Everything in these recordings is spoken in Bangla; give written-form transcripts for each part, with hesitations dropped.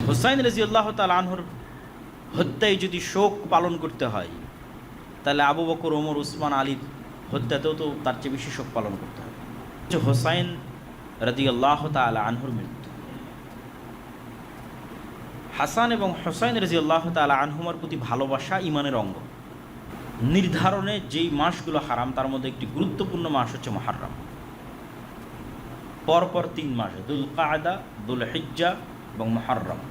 হুসাইন রাদিয়াল্লাহু তাআলা আনহুর হত্যায় যদি শোক পালন করতে হয়, তাহলে আবু বকর, ওমর, উসমান, আলীর হত্যাতেও তো তার চেয়ে বেশি শোক পালন করতে হবে। যে হুসাইন রাদিয়াল্লাহু তাআলা আনহুর মৃত্যু, হাসান এবং হুসাইন রাদিয়াল্লাহু তাআলা আনহুমার প্রতি ভালোবাসা ইমানের অঙ্গ। নির্ধারণে যেই মাসগুলো হারাম তার মধ্যে একটি গুরুত্বপূর্ণ মাস হচ্ছে মুহররম। পরপর 3 মাস, দুল কায়দা, দুল হিজ্জা এবং মুহররম।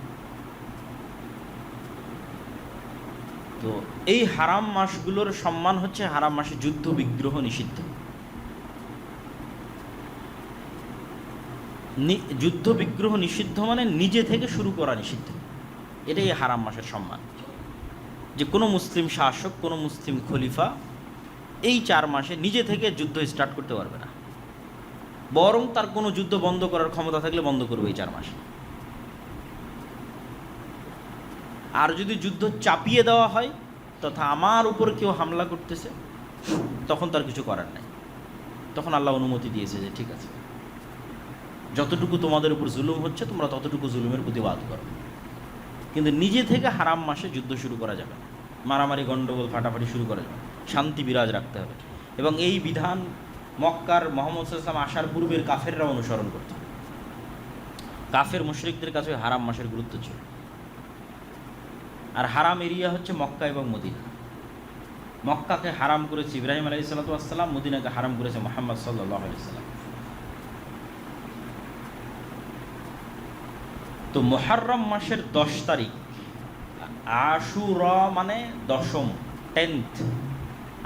তো এই হারাম মাসগুলোর সম্মান হচ্ছে, হারাম মাসে যুদ্ধ বিগ্রহ নিষিদ্ধ। যুদ্ধ বিগ্রহ নিষিদ্ধ মানে নিজে থেকে শুরু করা নিষিদ্ধ। এটাই হারাম মাসের সম্মান, যে কোনো মুসলিম শাসক, কোনো মুসলিম খলিফা এই 4 মাসে নিজে থেকে যুদ্ধ স্টার্ট করতে পারবে না, বরং তার কোনো যুদ্ধ বন্ধ করার ক্ষমতা থাকলে বন্ধ করবে এই 4 মাসে। আর যদি যুদ্ধ চাপিয়ে দেওয়া হয়, তথা আমার উপর কেউ হামলা করতেছে, তখন তার কিছু করার নেই। তখন আল্লাহ অনুমতি দিয়েছে যে ঠিক আছে, যতটুকু তোমাদের উপর জুলুম হচ্ছে তোমরা ততটুকু জুলুমের প্রতিবাদ করো, কিন্তু নিজে থেকে হারাম মাসে যুদ্ধ শুরু করা যাবে না, মারামারি, গণ্ডগোল, ফাটাফাটি শুরু করা যাবে, শান্তি বিরাজ রাখতে হবে। এবং এই বিধান মক্কার মুহাম্মদ সাল্লাল্লাহু আলাইহি ওয়াসাল্লাম আসার পূর্বের কাফেররা অনুসরণ করত। কাফের মুশরিকদের কাছে হারাম মাসের গুরুত্ব ছিল। আর হারাম এরিয়া হচ্ছে মক্কা এবং মদিনা। মক্কাকে হারাম করেছে ইব্রাহিম আলাইহিস সালাতু ওয়াস সালাম, মদিনাকে হারাম করেছে মুহাম্মদ সাল্লাল্লাহু আলাইহি ওয়াসাল্লাম। তো মুহররম মাসের 10 তারিখ, আশুরা মানে দশম, 10th,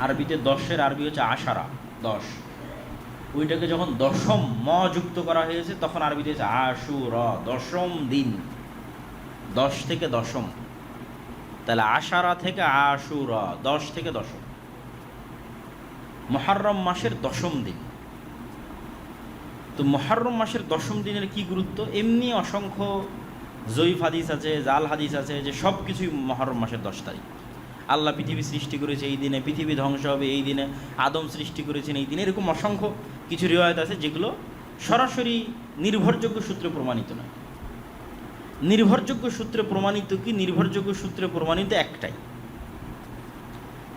আরবিতে 10-এর আরবি হচ্ছে আশারা, 10। ওইটাকে যখন দশম যুক্ত করা হয়েছে তখন আরবিতে হচ্ছে আশুরা, দশম দিন, 10 থেকে দশম। তাহলে আশারা থেকে আশুরা, 10 থেকে দশম, মুহররম মাসের দশম দিন। তো মুহররম মাসের দশম দিনের কি গুরুত্ব? এমনি অসংখ্য জয়ীফ হাদিস আছে, জাল হাদিস আছে, যে সব কিছুই মুহররম মাসের 10 তারিখ। আল্লাহ পৃথিবী সৃষ্টি করেছে এই দিনে, পৃথিবী ধ্বংস হবে এই দিনে, আদম সৃষ্টি করেছেন এই দিনে, এরকম অসংখ্য কিছু রিওয়ায়াত আছে যেগুলো সরাসরি নির্ভরযোগ্য সূত্রে প্রমাণিত নয়। নির্ভরযোগ্য সূত্রে প্রমাণিত কি? নির্ভরযোগ্য সূত্রে প্রমাণিত একটাই,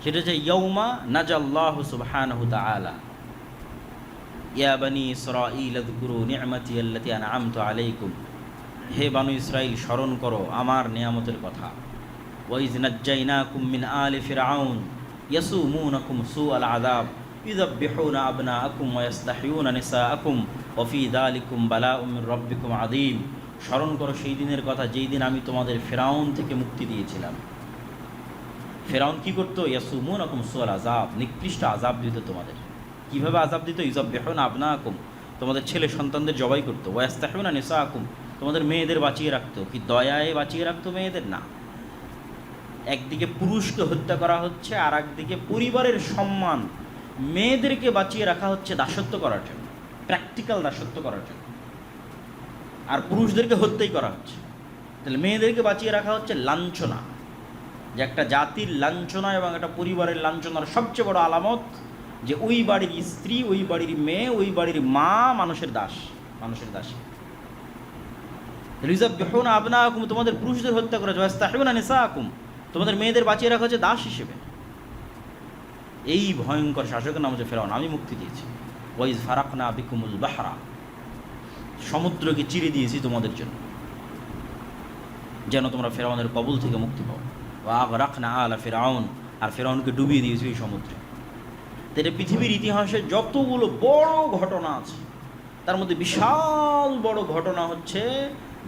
সেটা হচ্ছে ইয়াউমা নাজাল্লাহু সুবহানাহু তাআলা ইয়া বানি ইসরাঈল আযকুরু নি'মাতি আল্লাতী আন'আমতু আলাইকুম, হে বানু ইসরাইল স্মরণ করো আমার নিয়ামতের কথা। ওয়া ইয নাজ্জাইনাকুম মিন আলি ফিরআউন ইয়াসুমুনাকুম সুআল আযাব ইউযাব্বিহুনা আবনাআকুম ওয়া ইস্তাহইয়ুনা নিসাআকুম ওয়া ফী যালিকুম বালাউম মির রাব্বিকুম আযীম। স্মরণ করো সেই দিনের কথা যেই দিন আমি তোমাদের ফিরআউন থেকে মুক্তি দিয়েছিলাম। ফিরআউন কি করতো? ইয়াসুমুনাকুম সুআল আযাব, নিকৃষ্ট আযাব দিত তোমাদের। কীভাবে আযাব দিত? ইউযাব্বিহুনা আবনাআকুম, তোমাদের ছেলে সন্তানদের জবাই করতো। ওয়া ইস্তাহইয়ুনা নিসাআকুম, তোমাদের মেয়েদের বাঁচিয়ে রাখতো। কি দয়ায় বাঁচিয়ে রাখতো মেয়েদের? না, একদিকে পুরুষকে হত্যা করা হচ্ছে, আর একদিকে পরিবারের সম্মান, মেয়েদেরকে বাঁচিয়ে রাখা হচ্ছে দাসত্ব করার জন্য, প্র্যাকটিক্যাল দাসত্ব করার জন্য, আর পুরুষদেরকে হত্যাই করা হচ্ছে। তাহলে মেয়েদেরকে বাঁচিয়ে রাখা হচ্ছে লাঞ্ছনা, যে একটা জাতির লাঞ্ছনা এবং একটা পরিবারের লাঞ্ছনার সবচেয়ে বড় আলামত যে ওই বাড়ির স্ত্রী, ওই বাড়ির মেয়ে, ওই বাড়ির মা মানুষের দাস, মানুষের দাসী। ইউযাব্বিহুনা আবনাআকুম, তোমাদের পুরুষদের হত্যা করা, ওয়া ইস্তাহইয়ুনা নিসাআকুম, তোমাদের মেয়েদের বাঁচিয়ে রাখা হচ্ছে দাস হিসেবে। এই ভয়ঙ্কর শাসকের নাম হচ্ছে ফিরআউন। আমি মুক্তি দিয়েছি। ওয়া ইয ফারাকনা বিকুমুল বাহরা, সমুদ্রকে চিরে দিয়েছি তোমাদের জন্য, যেন তোমরা ফিরআউনের কবল থেকে মুক্তি পাও। ওয়া আগরাকনা আলা ফিরআউন, আর ফিরআউনকে ডুবিয়ে দিয়েছি এই সমুদ্রে। এটা পৃথিবীর ইতিহাসে যতগুলো বড় ঘটনা আছে তার মধ্যে বিশাল বড় ঘটনা হচ্ছে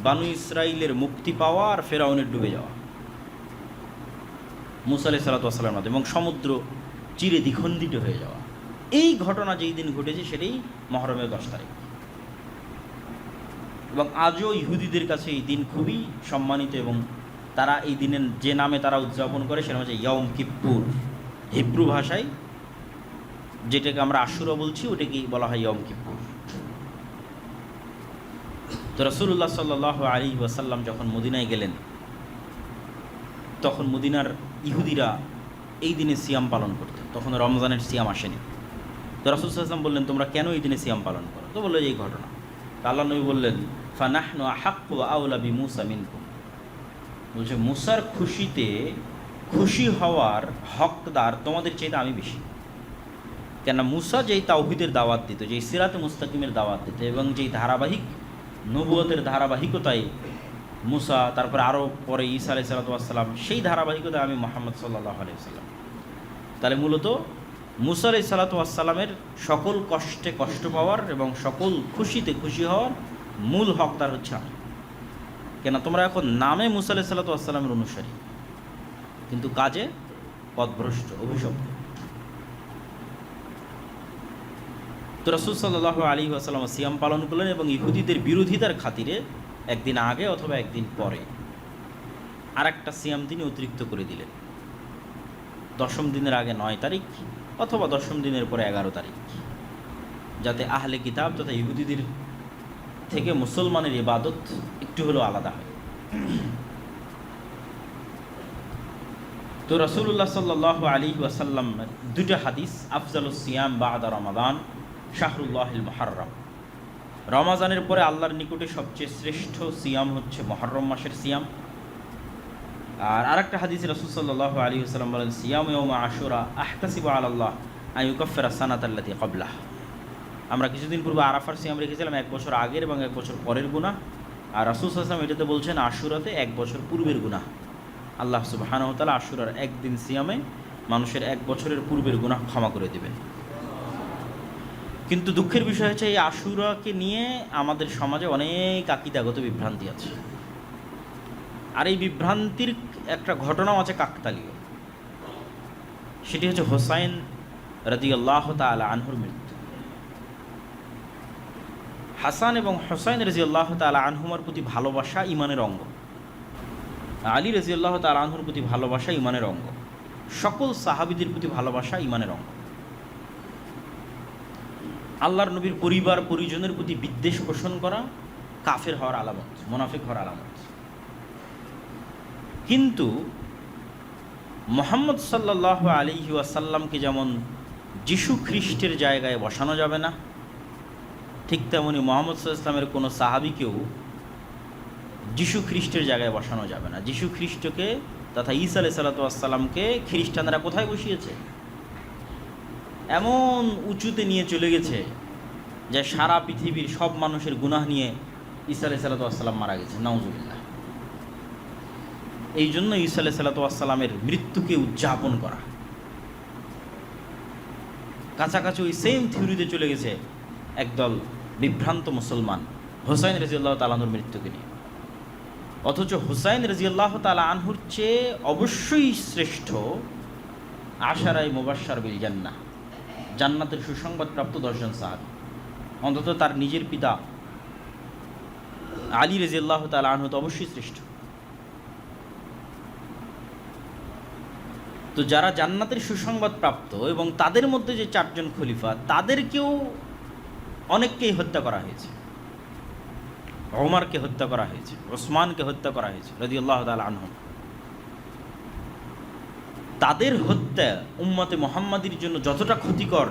বানু ইসরাইলের মুক্তি পাওয়া আর ফিরআউনের ডুবে যাওয়া মূসা আলাইহিস সালাতু ওয়াস সালামের মাধ্যমে, এবং সমুদ্র চিরে দ্বিখণ্ডিত হয়ে যাওয়া। এই ঘটনা যেই দিন ঘটেছে সেটাই মুহররমের 10 তারিখ। এবং আজও ইহুদিদের কাছে এই দিন খুবই সম্মানিত, এবং তারা এই দিনের যে নামে তারা উদযাপন করে সেটা হচ্ছে ইয়ম কিপ্পুর। হিব্রু ভাষায় যেটাকে আমরা আশুরা বলছি ওটাকেই বলা হয় ইয়ম কিপ্পুর। তো রাসূলুল্লাহ সাল্লাল্লাহু আলাইহি ওয়াসাল্লাম যখন মদিনায় গেলেন, তখন মদিনার ইহুদিরা এই দিনে সিয়াম পালন করতো। তখন রমজানের সিয়াম আসেনি। তো রাসূল সাল্লাল্লাহু আলাইহি ওয়াসাল্লাম বললেন, তোমরা কেন এই দিনে সিয়াম পালন করো? তো বললো এই ঘটনা। আল্লাহ নবী বললেন, ফানাহনু আহাক্কু ওয়া আওলা বিমূসা মিনকুম, বলছে মুসার খুশিতে খুশি হওয়ার হকদার তোমাদের চাইতে আমি বেশি। কেন মুসা যেই তাওহীদের দাওয়াত দিত, যেই সিরাতে মুস্তাকিমের দাওয়াত দিত, এবং যেই ধারাবাহিক নবুয়তের ধারাবাহিকতায় মুসা, তারপরে আরও পরে ঈসা আলাইহিস সালাম, সেই ধারাবাহিকতায় আমি মুহাম্মদ সাল্লাল্লাহু আলাইহি ওয়াসাল্লাম। তাহলে মূলত মুসা আলাইহিস সালামের সকল কষ্টে কষ্ট পাওয়ার এবং সকল খুশিতে খুশি হওয়ার মূল হকদার হচ্ছে আমি। কেন তোমরা এখন নামে মুসা আলাইহিস সালামের অনুসারী, কিন্তু কাজে পথভ্রষ্ট, অভিশপ্ত। তো রাসূল সাল্লাল্লাহু আলাইহি ওয়াসাল্লাম সিয়াম পালন করলেন এবং ইহুদিদের বিরোধিতার খাতিরে একদিন আগে অথবা একদিন পরে আর একটা সিয়াম তিনি অতিরিক্ত করে দিলেন। 10ম দিনের আগে 9 তারিখ অথবা 10ম দিনের পরে 11 তারিখ, যাতে আহলে কিতাব তথা ইহুদিদের থেকে মুসলমানের ইবাদত একটু হলেও আলাদা হয়। তো রাসূলুল্লাহ সাল্লাল্লাহু আলাইহি ওয়াসাল্লাম দুটো হাদিস, আফজালুস সিয়াম বা'দা রমাদান শাহরুল্লাহিল মুহাররম, রমাজানের পরে আল্লাহর নিকটে সবচেয়ে শ্রেষ্ঠ সিয়াম হচ্ছে মুহররম মাসের সিয়াম। আর আরেকটা হাদিসে রাসূল সাল্লাল্লাহু আলাইহি ওয়াসাল্লাম বলেন, সিয়াম ইয়াউম আশুরা আহতাসিবু আলাল্লাহ আন ইউকাফিরা সানাতাল্লাতী ক্বাবলাহ। আমরা কিছুদিন পূর্বে আরাফার সিয়াম রেখেছিলাম 1 বছর আগের এবং 1 বছর পরের গুনাহ, আর রাসূল সাল্লাল্লাহু আলাইহি ওয়াসাল্লাম এটাতে বলছেন আশুরাতে 1 বছর পূর্বের গুনাহ। আল্লাহ সুবহানাহু ওয়া তাআলা আশুরার একদিন সিয়ামে মানুষের 1 বছরের পূর্বের গুনাহ ক্ষমা করে দেবেন। কিন্তু দুঃখের বিষয় হচ্ছে এই আশুরাকে নিয়ে আমাদের সমাজে অনেক আকীদাগত বিভ্রান্তি আছে, আর এই বিভ্রান্তির একটা ঘটনাও আছে কাকতালীয়। সেটি হচ্ছে হোসাইন রাদিয়াল্লাহু তাআলা আনহুর মৃত্যু। হাসান এবং হোসাইন রাদিয়াল্লাহু তাআলা আনহুমার প্রতি ভালোবাসা ঈমানের অঙ্গ, আলী রাদিয়াল্লাহু তাআলা আনহুর প্রতি ভালোবাসা ঈমানের অঙ্গ, সকল সাহাবীদের প্রতি ভালোবাসা ঈমানের অঙ্গ। আল্লাহর নবীর পরিবার পরিজনের প্রতি বিদ্বেষ পোষণ করা কাফের হওয়ার আলামত, মুনাফিক হওয়ার আলামত। কিন্তু মুহাম্মদ সাল্লাল্লাহু আলাইহি ওয়াসাল্লামকে যেমন যিশু খ্রিস্টের জায়গায় বসানো যাবে না, ঠিক তেমনি মুহাম্মদ সাল্লাল্লাহু আলাইহি ওয়াসাল্লামের কোনো সাহাবীকেও যিশু খ্রিস্টের জায়গায় বসানো যাবে না। যিশু খ্রিস্টকে তথা ঈসা আলাইহিস সালামকে খ্রিস্টানরা কোথায় বসিয়েছে? এমন উঁচুতে নিয়ে চলে গেছে যে সারা পৃথিবীর সব মানুষের গুনাহ নিয়ে ঈসা আলাইহিস সালাম মারা গেছে, নাউজুবিল্লাহ। এই জন্য ঈসা আলাইহিস সালামের মৃত্যুকে উদযাপন করা, কাছাকাছি ওই সেম থিওরিতে চলে গেছে একদল বিভ্রান্ত মুসলমান হোসাইন রাদিয়াল্লাহু তাআলা আনহুর মৃত্যুকে নিয়ে। অথচ হোসাইন রাদিয়াল্লাহু তাআলা আনহুর চেয়ে অবশ্যই শ্রেষ্ঠ আশারায়ে মুবাশশার বিল জান্নাহ, জান্নাতের সুসংবাদপ্রাপ্ত 10 জন সাহাবী। অন্তত তার নিজের পিতা আলী রাদিয়াল্লাহু তাআলা আনহু তো অবশ্যই শ্রেষ্ঠ। তো যারা জান্নাতের সুসংবাদ প্রাপ্ত এবং তাদের মধ্যে যে 4 জন খলিফা, তাদেরকেও অনেককেই হত্যা করা হয়েছে। ওমরকে হত্যা করা হয়েছে, ওসমানকে হত্যা করা হয়েছে রাদিয়াল্লাহু তাআলা আনহু। তাদের হত্যা উম্মতে মুহাম্মাদির জন্য যতটা ক্ষতিকর,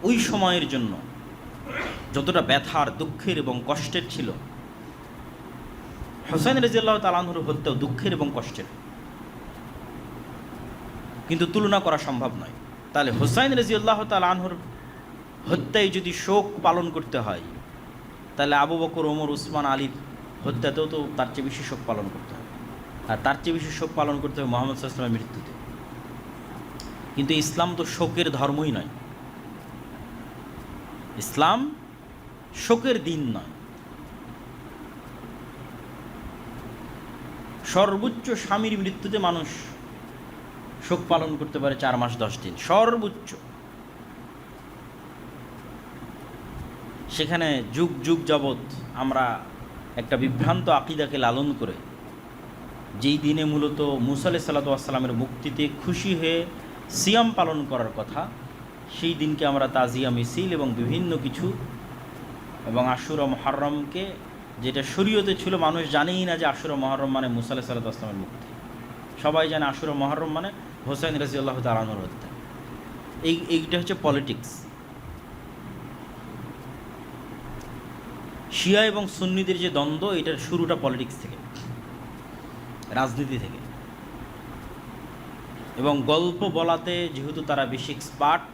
ওই সময়ের জন্য যতটা ব্যথার, দুঃখের এবং কষ্টের ছিল, হোসেন রাদিয়াল্লাহু তাআলা আনহুর হত্যাও দুঃখের এবং কষ্টের, কিন্তু তুলনা করা সম্ভব নয়। তাহলে হোসাইন রাদিয়াল্লাহু তাআলা আনহুর হত্যায় যদি শোক পালন করতে হয়, তাহলে আবু বকর, ওমর, উসমান, আলীর হত্যাতেও তো তার চেয়ে বেশি শোক পালন করতে হবে, আর তার চেয়ে বেশি শোক পালন করতে হবে মুহাম্মদ সাল্লাল্লাহু আলাইহি ওয়াসাল্লামের মৃত্যুতে। কিন্তু ইসলাম তো শোকের ধর্মই নয়, ইসলাম শোকের দিন নয়। সর্বোচ্চ স্বামীর মৃত্যুতে মানুষ শোক পালন করতে পারে 4 মাস 10 দিন সর্বোচ্চ। সেখানে যুগ যুগ যাবৎ আমরা একটা বিভ্রান্ত আকীদাকে লালন করে, যেই দিনে মূলত মুসা আলাইহিস সালামের মুক্তিতে খুশি হয়ে সিয়াম পালন করার কথা, সেই দিনকে আমরা তাজিয়া মিছিল এবং বিভিন্ন কিছু, এবং আশুরা মুহররমকে, যেটা শরীয়তে ছিল, মানুষ জানেই না যে আশুরা মুহররম মানে মুসা আলাইহিস সালামের মুক্তি। সবাই জানে আশুরা মুহররম মানে হোসাইন রাদিয়াল্লাহু তাআলা আনহুর হত্যা। এইটা হচ্ছে পলিটিক্স। শিয়া এবং সুন্নিদের যে দ্বন্দ্ব, এটার শুরুটা পলিটিক্স থেকে। রাজনীতি থেকে। এবং গল্প বলাতে যেহেতু তারা বেশি এক্সপার্ট,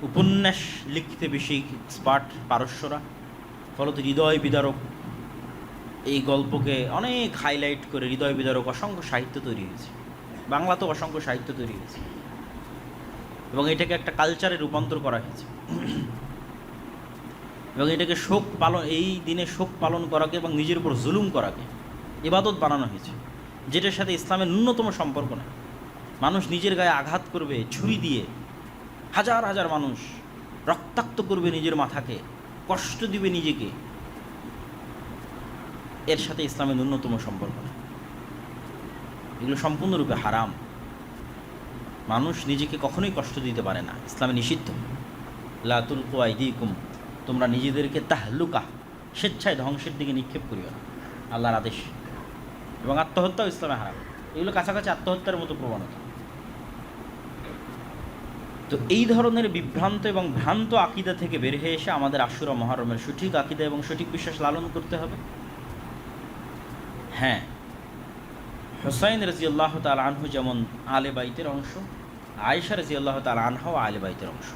উপন্যাস লিখতে বেশি এক্সপার্ট পারস্যরা, ফলত হৃদয় বিদারক এই গল্পকে অনেক হাইলাইট করে হৃদয় বিদারক অসংখ্য সাহিত্য তৈরি হয়েছে, বাংলাতেও অসংখ্য সাহিত্য তৈরি হয়েছে, এবং এটাকে একটা কালচারে রূপান্তর করা হয়েছে। এবং এটাকে শোক পালন, এই দিনে শোক পালন করাকে এবং নিজের উপর জুলুম করাকে ইবাদত বানানো হয়েছে, যেটার সাথে ইসলামের ন্যূনতম সম্পর্ক নেই। মানুষ নিজের গায়ে আঘাত করবে ছুরি দিয়ে, হাজার হাজার মানুষ রক্তাক্ত করবে নিজের মাথাকে, কষ্ট দিবে নিজেকে, এর সাথে ইসলামের ন্যূনতম সম্পর্ক নেই। এগুলো সম্পূর্ণরূপে হারাম। মানুষ নিজেকে কখনোই কষ্ট দিতে পারে না, ইসলামে নিষিদ্ধ। লা তুলকু আইদিকুম, তোমরা নিজেদেরকে তাহলুকা, স্বেচ্ছায় ধ্বংসের দিকে নিক্ষেপ করিও না, আল্লাহর আদেশ। এবং আত্মহত্যাও ইসলামে হারাম। এগুলো কাছাকাছি আত্মহত্যার মতো প্রবণতা। তো এই ধরনের বিভ্রান্ত এবং ভ্রান্ত আকিদা থেকে বের হয়ে এসে আমাদের আশুরা মুহররমের সঠিক আকিদা এবং সঠিক বিশ্বাস লালন করতে হবে। হ্যাঁ, হুসাইন রাদিয়াল্লাহু তাআলা আনহু যেমন আলে বাইতের অংশ, আয়েশা রাদিয়াল্লাহু তাআলা আনহাও আলে বাইতের অংশ।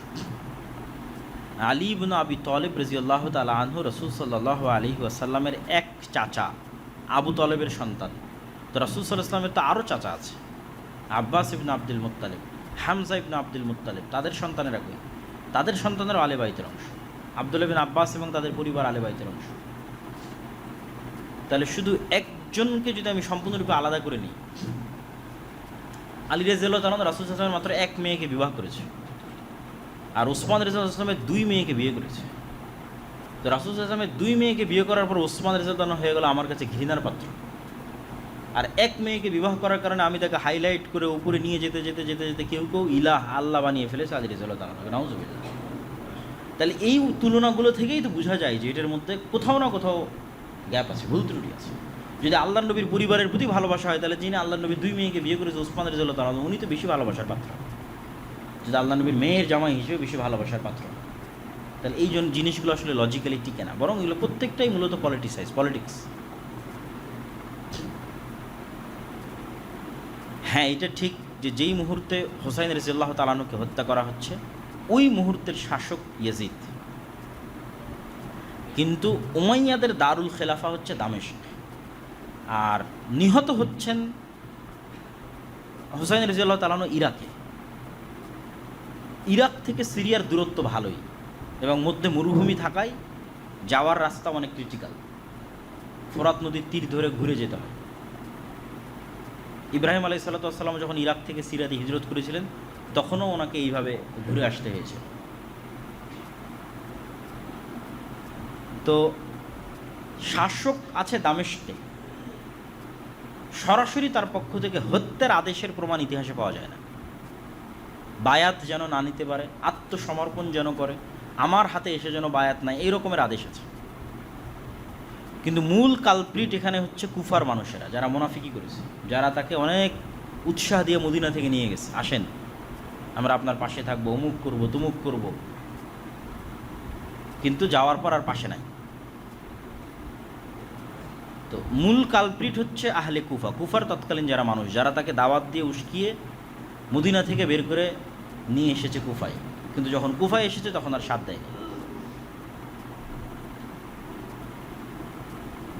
আলী ইবনে আবি তালিব রাদিয়াল্লাহু তাআলা আনহু রাসূল সাল্লাল্লাহু আলাইহি ওয়াসাল্লামের এক চাচা, আবু তালেবের সন্তান। তো রাসূল সাল্লাল্লাহু আলাইহি ওয়াসাল্লামের তো আরও চাচা আছে, আব্বাস ইবনে আব্দুল মুত্তালিব, হামজা ইবনে আব্দুল মুত্তালিব, তাদের সন্তানেরা কই? তাদের সন্তানেরও আলে বাইতের অংশ। আব্দুল্লাহ বিন আব্বাস এবং তাদের পরিবার আলে বাইতের অংশ। তাহলে শুধু একজনকে যদি আমি সম্পূর্ণরূপে আলাদা করে নিই, আলী রাদিয়াল্লাহু তাআলা রাসূল সাল্লাল্লাহু আলাইহি ওয়াসাল্লাম মাত্র এক মেয়েকে বিবাহ করেছে, আর ওসমান রাদিয়াল্লাহু আনহু দুই মেয়েকে বিয়ে করেছে। তো রাসূল সাল্লাল্লাহু আলাইহি ওয়াসাল্লামের দুই মেয়েকে বিয়ে করার পর ওসমান রাদিয়াল্লাহু আনহু হয়ে গেল আমার কাছে ঘৃণার পাত্র। আর এক মেয়েকে বিবাহ করার কারণে আমি তাকে হাইলাইট করে উপরে নিয়ে যেতে যেতে যেতে যেতে কেউ কেউ ইলাহ, আল্লাহ বানিয়ে ফেলেছে আলী রাদিয়াল্লাহু তাআলা, নাউযুবিল্লাহ। তাহলে এই তুলনাগুলো থেকেই তো বোঝা যায় যে এটার মধ্যে কোথাও না কোথাও গ্যাপ আছে, ভুল ত্রুটি আছে। যদি আল্লাহ নবীর পরিবারের প্রতি ভালোবাসা হয়, তাহলে যিনি আল্লাহ নবীর দুই মেয়েকে বিয়ে করেছে ওসমান রাদিয়াল্লাহু তাআলা, উনি তো বেশি ভালোবাসার পাত্র। যদি আল্লাহ নবীর মেয়ের জামাই হিসেবে বেশি ভালোবাসার পাত্র, তাহলে এই জন্য জিনিসগুলো আসলে লজিক্যালি টিকে না, বরং এগুলো প্রত্যেকটাই মূলত পলিটিক্স। হ্যাঁ, এটা ঠিক যে যেই মুহূর্তে হুসাইন রাদিয়াল্লাহু তাআলা আনহুকে হত্যা করা হচ্ছে, ওই মুহূর্তের শাসক ইয়াজিদ, কিন্তু উমাইয়াদের দারুল খেলাফা হচ্ছে দামেস্ক। আর নিহত হচ্ছেন হুসাইন রাদিয়াল্লাহু তাআলা আনহু ইরাকে। ইরাক থেকে সিরিয়ার দূরত্ব ভালোই, এবং মধ্যে মরুভূমি থাকায় যাওয়ার রাস্তা অনেক ক্রিটিক্যাল, ফোরাত নদীর তীর ধরে ঘুরে যেতে হয়। ইব্রাহিম আলাইহিস সালাতু ওয়াস সালাম যখন ইরাক থেকে সিরিয়াতে হিজরত করেছিলেন, তখনও ওনাকে এইভাবে ঘুরে আসতে হয়েছে। তো শাসক আছে দামেস্কে, সরাসরি তার পক্ষ থেকে হত্যার আদেশের প্রমাণ ইতিহাসে পাওয়া যায় না। বায়াত যেন না নিতে পারে, আত্মসমর্পণ যেন করে, আমার হাতে এসে যেন বায়াত নাই, এই রকমের আদেশ আছে। কিন্তু মূল কালপ্রিট এখানে হচ্ছে কুফার মানুষেরা, যারা মুনাফিকি করেছে, যারা তাকে অনেক উৎসাহ দিয়ে মদিনা থেকে নিয়ে গেছে, আসেন আমরা আপনার পাশে থাকবো, অমুক করব তুমুক করব, কিন্তু যাওয়ার পর আর পাশে নাই। তো মূল কালপ্রিট হচ্ছে আহলে কুফা, কুফার তৎকালীন যারা মানুষ, যারা তাকে দাওয়াত দিয়ে উস্কিয়ে মদিনা থেকে বের করে নিয়ে এসেছে কুফায়, কিন্তু যখন কুফায় এসেছে তখন আর সাথ দেয়নি।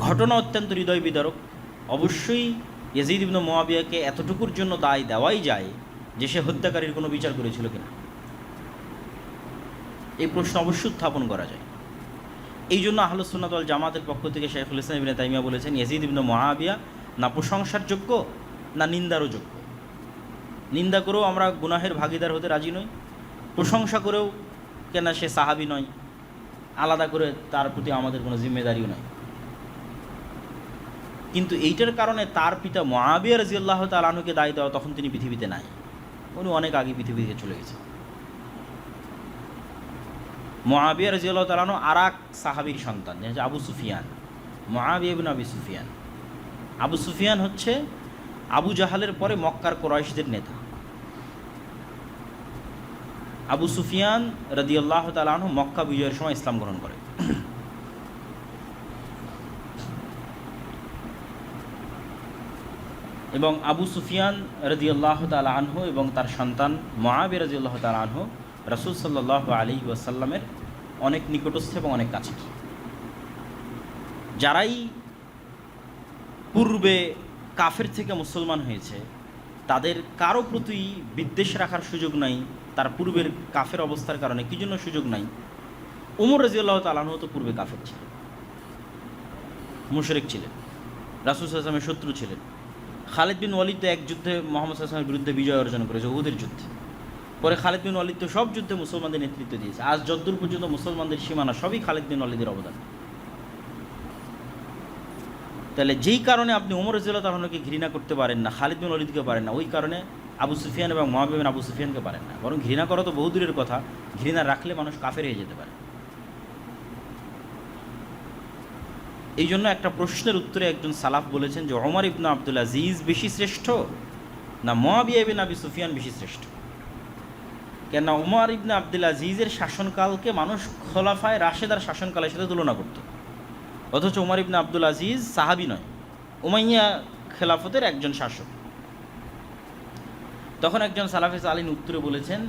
ঘটনা অত্যন্ত হৃদয় বিদারক। অবশ্যই ইয়াজিদ ইবনে মুআবিয়াকে এতটুকুর জন্য দায় দেওয়াই যায় যে সে হত্যাকারীর কোনো বিচার করেছিল কিনা, এই প্রশ্ন অবশ্যই উত্থাপন করা যায়। এই জন্য আহলুস সুন্নাত ওয়াল জামাতের পক্ষ থেকে শাইখুল ইসলাম ইবনে তাইমিয়া বলেছেন, ইয়াজিদ ইবনে মুআবিয়া না প্রশংসার যোগ্য না নিন্দারও যোগ্য। নিন্দা করেও আমরা গুনাহের ভাগিদার হতে রাজি নই, প্রশংসা করেও কেন সে সাহাবী নয়, আলাদা করে তার প্রতি আমাদের কোনো জিম্মেদারিও নয়। কিন্তু এইটার কারণে তার পিতা মুআবিয়া রাদিয়াল্লাহু তাআলা আনহুকে দায় দেওয়া, তখন তিনি পৃথিবীতে নাই, উনি অনেক আগে পৃথিবী থেকে চলে গেছেন। মুআবিয়া রাদিয়াল্লাহু তাআলা আনহু আরেক সাহাবীর সন্তান, যে হচ্ছে আবু সুফিয়ান, মুআবিয়া ইবনে আবি সুফিয়ান। আবু সুফিয়ান হচ্ছে আবু জাহালের পরে মক্কার কুরাইশদের নেতা। আবু সুফিয়ান রাদিয়াল্লাহু তাআলা আনহু মক্কা বিজয়ের সময় ইসলাম গ্রহণ করে। এবং আবু সুফিয়ান রাদিয়াল্লাহু তাআলা আনহু এবং তার সন্তান মুআবিয়া রাদিয়াল্লাহু তাআলা আনহু রাসূল সাল্লাল্লাহু আলাইহি ওয়াসাল্লামের অনেক নিকটস্থ এবং অনেক কাছের। যারাই পূর্বে কাফের থেকে মুসলমান হয়েছে তাদের কারো প্রতি বিদ্বেষ রাখার সুযোগ নাই, তার পূর্বের কাফের অবস্থার কারণে কি জন্য সুযোগ নাই। ওমর রাদিয়াল্লাহু তাআলা আনহু তো পূর্বে কাফের ছিলেন, মুশরিক ছিলেন, রাসূল সাল্লাল্লাহু আলাইহি ওয়াসাল্লামের শত্রু ছিলেন। খালিদ বিন ওয়ালিদ তো এক যুদ্ধে মুহাম্মদ সাল্লাল্লাহু আলাইহি ওয়াসাল্লামের বিরুদ্ধে বিজয় অর্জন করেছে, উহুদের যুদ্ধে। পরে খালিদ বিন ওয়ালিদ তো সব যুদ্ধে মুসলমানদের নেতৃত্ব দিয়েছে। আজ যতদূর পর্যন্ত মুসলমানদের সীমানা সবই খালিদ বিন ওয়ালিদের অবদান। তাহলে যেই কারণে আপনি ওমর রাদিয়াল্লাহু তাআলা আনহুকে ঘৃণা করতে পারেন না, খালিদ বিন ওয়ালিদকে পারেন না, ওই কারণে আবু সুফিয়ান এবং মুআবিয়া বিন আবু সুফিয়ানকে পারেন না। বরং ঘৃণা করা তো বহু দূরের কথা, ঘৃণা রাখলে মানুষ কাফের হয়ে যেতে পারে। এই জন্য একটা প্রশ্নের উত্তরে একজন সালাফ বলেছেন যে ওমর ইবনে আব্দুল আজিজ বেশি শ্রেষ্ঠ না মুআবিয়া বিন আবি সুফিয়ান বেশি শ্রেষ্ঠ। কেন ওমর ইবনে আব্দুল আজিজের শাসনকালকে মানুষ খোলাফায়ে রাশেদার শাসনকালের সাথে তুলনা করত, অথচ ওমর ইবনে আব্দুল আজিজ সাহাবী নয়, উমাইয়া খেলাফতের একজন শাসক। তখন একজন সালাফে সালিন উত্তরে বলেছেন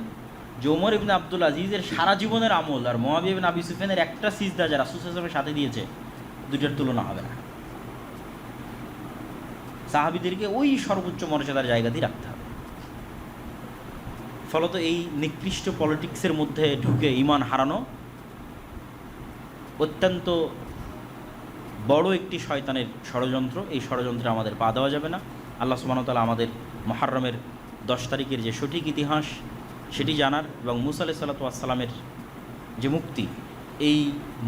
যে ওমর ইবনে আব্দুল আজিজের সারা জীবনের আমল আর মুআবিয়া বিন আবি সুফিয়ানের একটা সিজদা যারা রাসূল সাল্লাল্লাহু আলাইহি ওয়াসাল্লামের সাথে দিয়েছে, দুইটার তুলনা হবে না। সাহাবীদেরকে ওই সর্বোচ্চ মর্যাদার জায়গাতেই রাখতে হবে। ফলত এই নিকৃষ্ট পলিটিক্সের মধ্যে ঢুকে ঈমান হারানো অত্যন্ত বড় একটি শয়তানের ষড়যন্ত্র। এই ষড়যন্ত্রে আমাদের পা দেওয়া যাবে না। আল্লাহ সুবহানাহু ওয়া তাআলা আমাদের মুহররমের 10 তারিখের যে সঠিক ইতিহাস সেটি জানার এবং মুসা আলাইহিস সালাতু ওয়াস সালামের যে মুক্তি, এই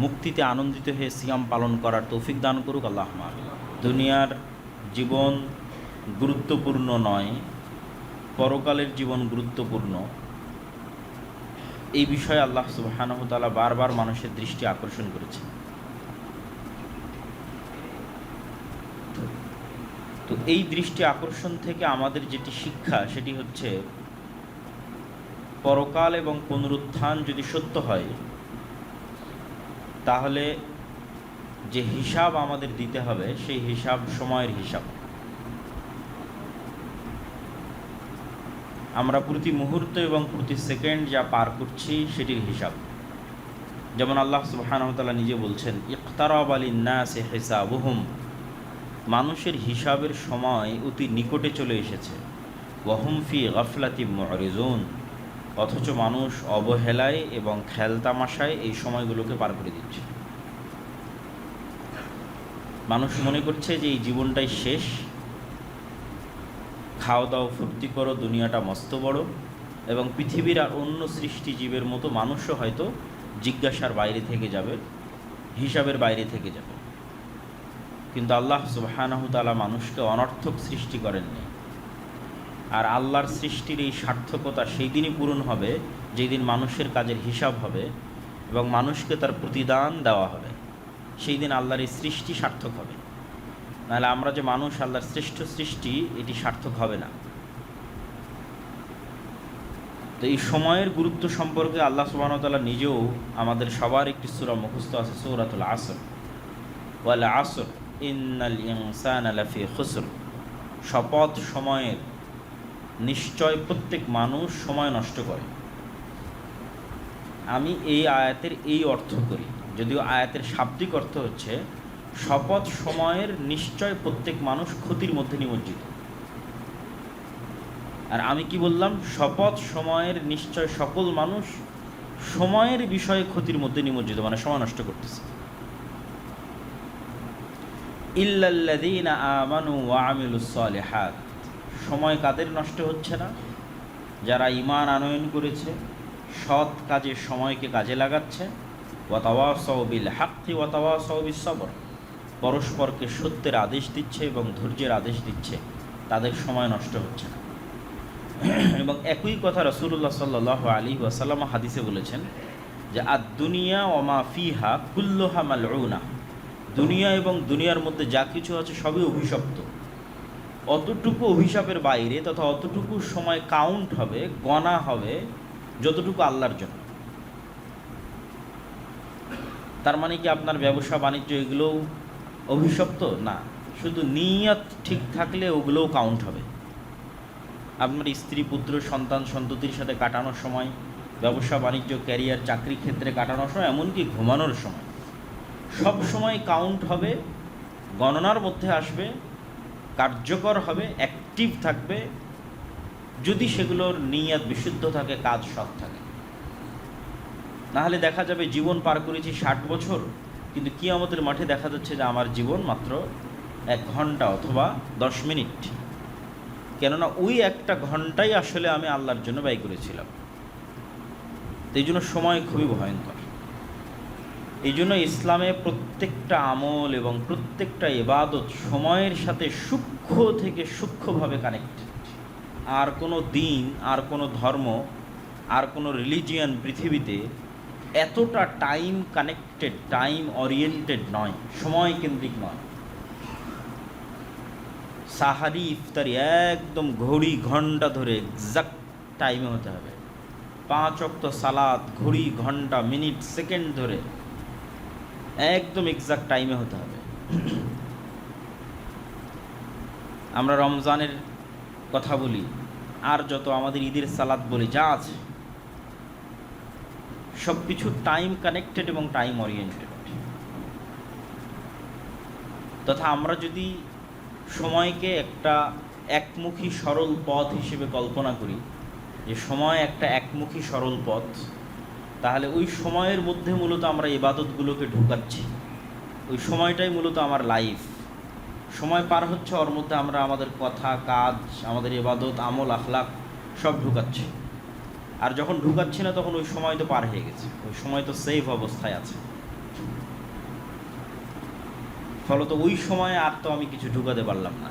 মুক্তিতে আনন্দিত হয়ে সিয়াম পালন করার তৌফিক দান করুক আল্লাহুম্মা আমিন। দুনিয়ার জীবন গুরুত্বপূর্ণ নয়, পরকালের জীবন গুরুত্বপূর্ণ, এই বিষয়ে আল্লাহ সুবহানাহু ওয়া তাআলা বারবার মানুষের দৃষ্টি আকর্ষণ করেছেন। তো এই দৃষ্টি আকর্ষণ থেকে আমাদের যেটি শিক্ষা সেটি হচ্ছে পরকাল এবং পুনরুত্থান যদি সত্য হয় তাহলে যে হিসাব আমাদের দিতে হবে সেই হিসাব সময়ের হিসাব। আমরা প্রতি মুহূর্ত এবং প্রতি সেকেন্ড যা পার করছি সেটির হিসাব। যেমন আল্লাহ সুবহানাহু ওয়া তাআলা নিজে বলছেন, ইকতারাবা লিন-নাসি হিসাবুহুম, মানুষের হিসাবের সময় অতি নিকটে চলে এসেছে। ওয়াহুম ফি গাফলাতিম মুরিজুন, অথচ মানুষ অবহেলায় এবং খেলতামাশায় এই সময়গুলোকে পার করে দিচ্ছে। মানুষ মনে করছে যে এই জীবনটাই শেষ, খাওয়া দাওয়া ফুর্তি করো, দুনিয়াটা মস্ত বড়, এবং পৃথিবীর আর অন্য সৃষ্টি জীবের মতো মানুষও হয়তো জিজ্ঞাসার বাইরে থেকে যাবে, হিসাবের বাইরে থেকে যাবে। কিন্তু আল্লাহ সুবহানাহু তাআলা মানুষকে অনর্থক সৃষ্টি করেননি। আর আল্লাহর সৃষ্টির এই সার্থকতা সেই দিনই পূরণ হবে যেই দিন মানুষের কাজের হিসাব হবে এবং মানুষকে তার প্রতিদান দেওয়া হবে। সেই দিন আল্লাহর এই সৃষ্টি সার্থক হবে। নাহলে আমরা যে মানুষ, আল্লাহর শ্রেষ্ঠ সৃষ্টি, এটি সার্থক হবে না। তো এই সময়ের গুরুত্ব সম্পর্কে আল্লাহ সুবহানাহু ওয়া তাআলা নিজেও, আমাদের সবার একটি সূরা মুখস্থ আছে, সূরাতুল আসর, ওয়াল আসর ইন্নাল ইনসানা লাফি খুসর, শপথ সময়ের, নিশ্চয় প্রত্যেক মানুষ সময় নষ্ট করে। আমি এই আয়াতের এই অর্থ করি, যদিও আয়াতের শাব্দিক অর্থ হচ্ছে শপথ সময়ের, নিশ্চয় প্রত্যেক মানুষ ক্ষতির মধ্যে নিমজ্জিত। আর আমি কি বললাম? শপথ সময়ের, নিশ্চয় সকল মানুষ সময়ের বিষয়ে ক্ষতির মধ্যে নিমজ্জিত, মানে সময় নষ্ট করতেছে। ইল্লাল্লাযীনা আমানু ওয়া আমিলুস সালিহাত, সময় কাদের নষ্ট হচ্ছে না? যারা ঈমান আনয়ন করেছে, সৎ কাজে সময়কে কাজে লাগাচ্ছে, ওয়া তাওয়াসাউ বিল হাক্কি ওয়া তাওয়াসাউ বিস সবর, পরস্পরকে সত্যের আদেশ দিচ্ছে এবং ধৈর্যের আদেশ দিচ্ছে, তাদের সময় নষ্ট হচ্ছে না। এবং একই কথা রাসূলুল্লাহ সাল্লাল্লাহু আলাইহি ওয়াসাল্লাম হাদিসে বলেছেন যে আদ-দুনিয়া ওয়া মা ফিহা কুল্লুহা মালউনা, দুনিয়া এবং দুনিয়ার মধ্যে যা কিছু আছে সবই অভিশপ্ত। অতটুকু অভিশাপের বাইরে তথা অতটুকু সময় কাউন্ট হবে, গণা হবে যতটুকু আল্লাহর জন্য। তার মানে কি আপনার ব্যবসা বাণিজ্য এগুলোও অভিশপ্ত? না, শুধু নিয়ত ঠিক থাকলে ওগুলোও কাউন্ট হবে। আপনার স্ত্রী পুত্র সন্তান সন্ততির সাথে কাটানোর সময়, ব্যবসা বাণিজ্য ক্যারিয়ার চাকরি ক্ষেত্রে কাটানোর সময়, এমনকি ঘুমানোর সময়, সব সময় কাউন্ট হবে, গণনার মধ্যে আসবে, কার্যকর হবে, অ্যাক্টিভ থাকবে, যদি সেগুলোর নিয়ত বিশুদ্ধ থাকে, কাজ সৎ থাকে। নাহলে দেখা যাবে জীবন পার করেছি 60 বছর, কিন্তু কিয়ামতের মাঠে দেখা যাচ্ছে যে আমার জীবন মাত্র 1 ঘন্টা অথবা 10 মিনিট। কেননা ওই একটা ঘন্টাই আসলে আমি আল্লাহর জন্য ব্যয় করেছিলাম। তো এই জন্য সময় খুবই ভয়ঙ্কর। এই জন্য ইসলামে প্রত্যেকটা আমল এবং প্রত্যেকটা ইবাদত সময়ের সাথে সূক্ষ্ম থেকে সূক্ষ্মভাবে কানেক্টেড। আর কোনো দিন, আর কোনো ধর্ম, আর কোনো রিলিজিয়ান পৃথিবীতে এতটা টাইম কানেক্টেড, টাইম ওরিয়েন্টেড নয়, সময় কেন্দ্রিক নয়। সাহারি ইফতারি একদম ঘড়ি ঘন্টা ধরে এক্সাক্ট টাইমে হতে হবে। 5 ওয়াক্ত সালাত ঘড়ি ঘন্টা মিনিট সেকেন্ড ধরে একদম এক্সাক্ট টাইমে হতে হবে। আমরা রমজানের কথা বলি, আর যত আমাদের ঈদের সালাত বলি, যা আছে সব কিছু টাইম কানেক্টেড এবং টাইম ওরিয়েন্টেড। তথা আমরা যদি সময়কে একটা একমুখী সরল পথ হিসেবে কল্পনা করি, যে সময় একটা একমুখী সরল পথ, তাহলে ওই সময়ের মধ্যে মূলত আমরা ইবাদতগুলোকে ঢুকাচ্ছি। ওই সময়টাই মূলত আমার লাইফ। সময় পার হচ্ছে, ওর মধ্যে আমরা আমাদের কথা, কাজ, আমাদের ইবাদত, আমল, আখলাক সব ঢুকাচ্ছি। আর যখন ঢুকাচ্ছি না, তখন ওই সময় তো পার হয়ে গেছে, ওই সময় তো সেফ অবস্থায় আছে। ফলত ওই সময় আর তো আমি কিছু ঢুকাতে পারলাম না।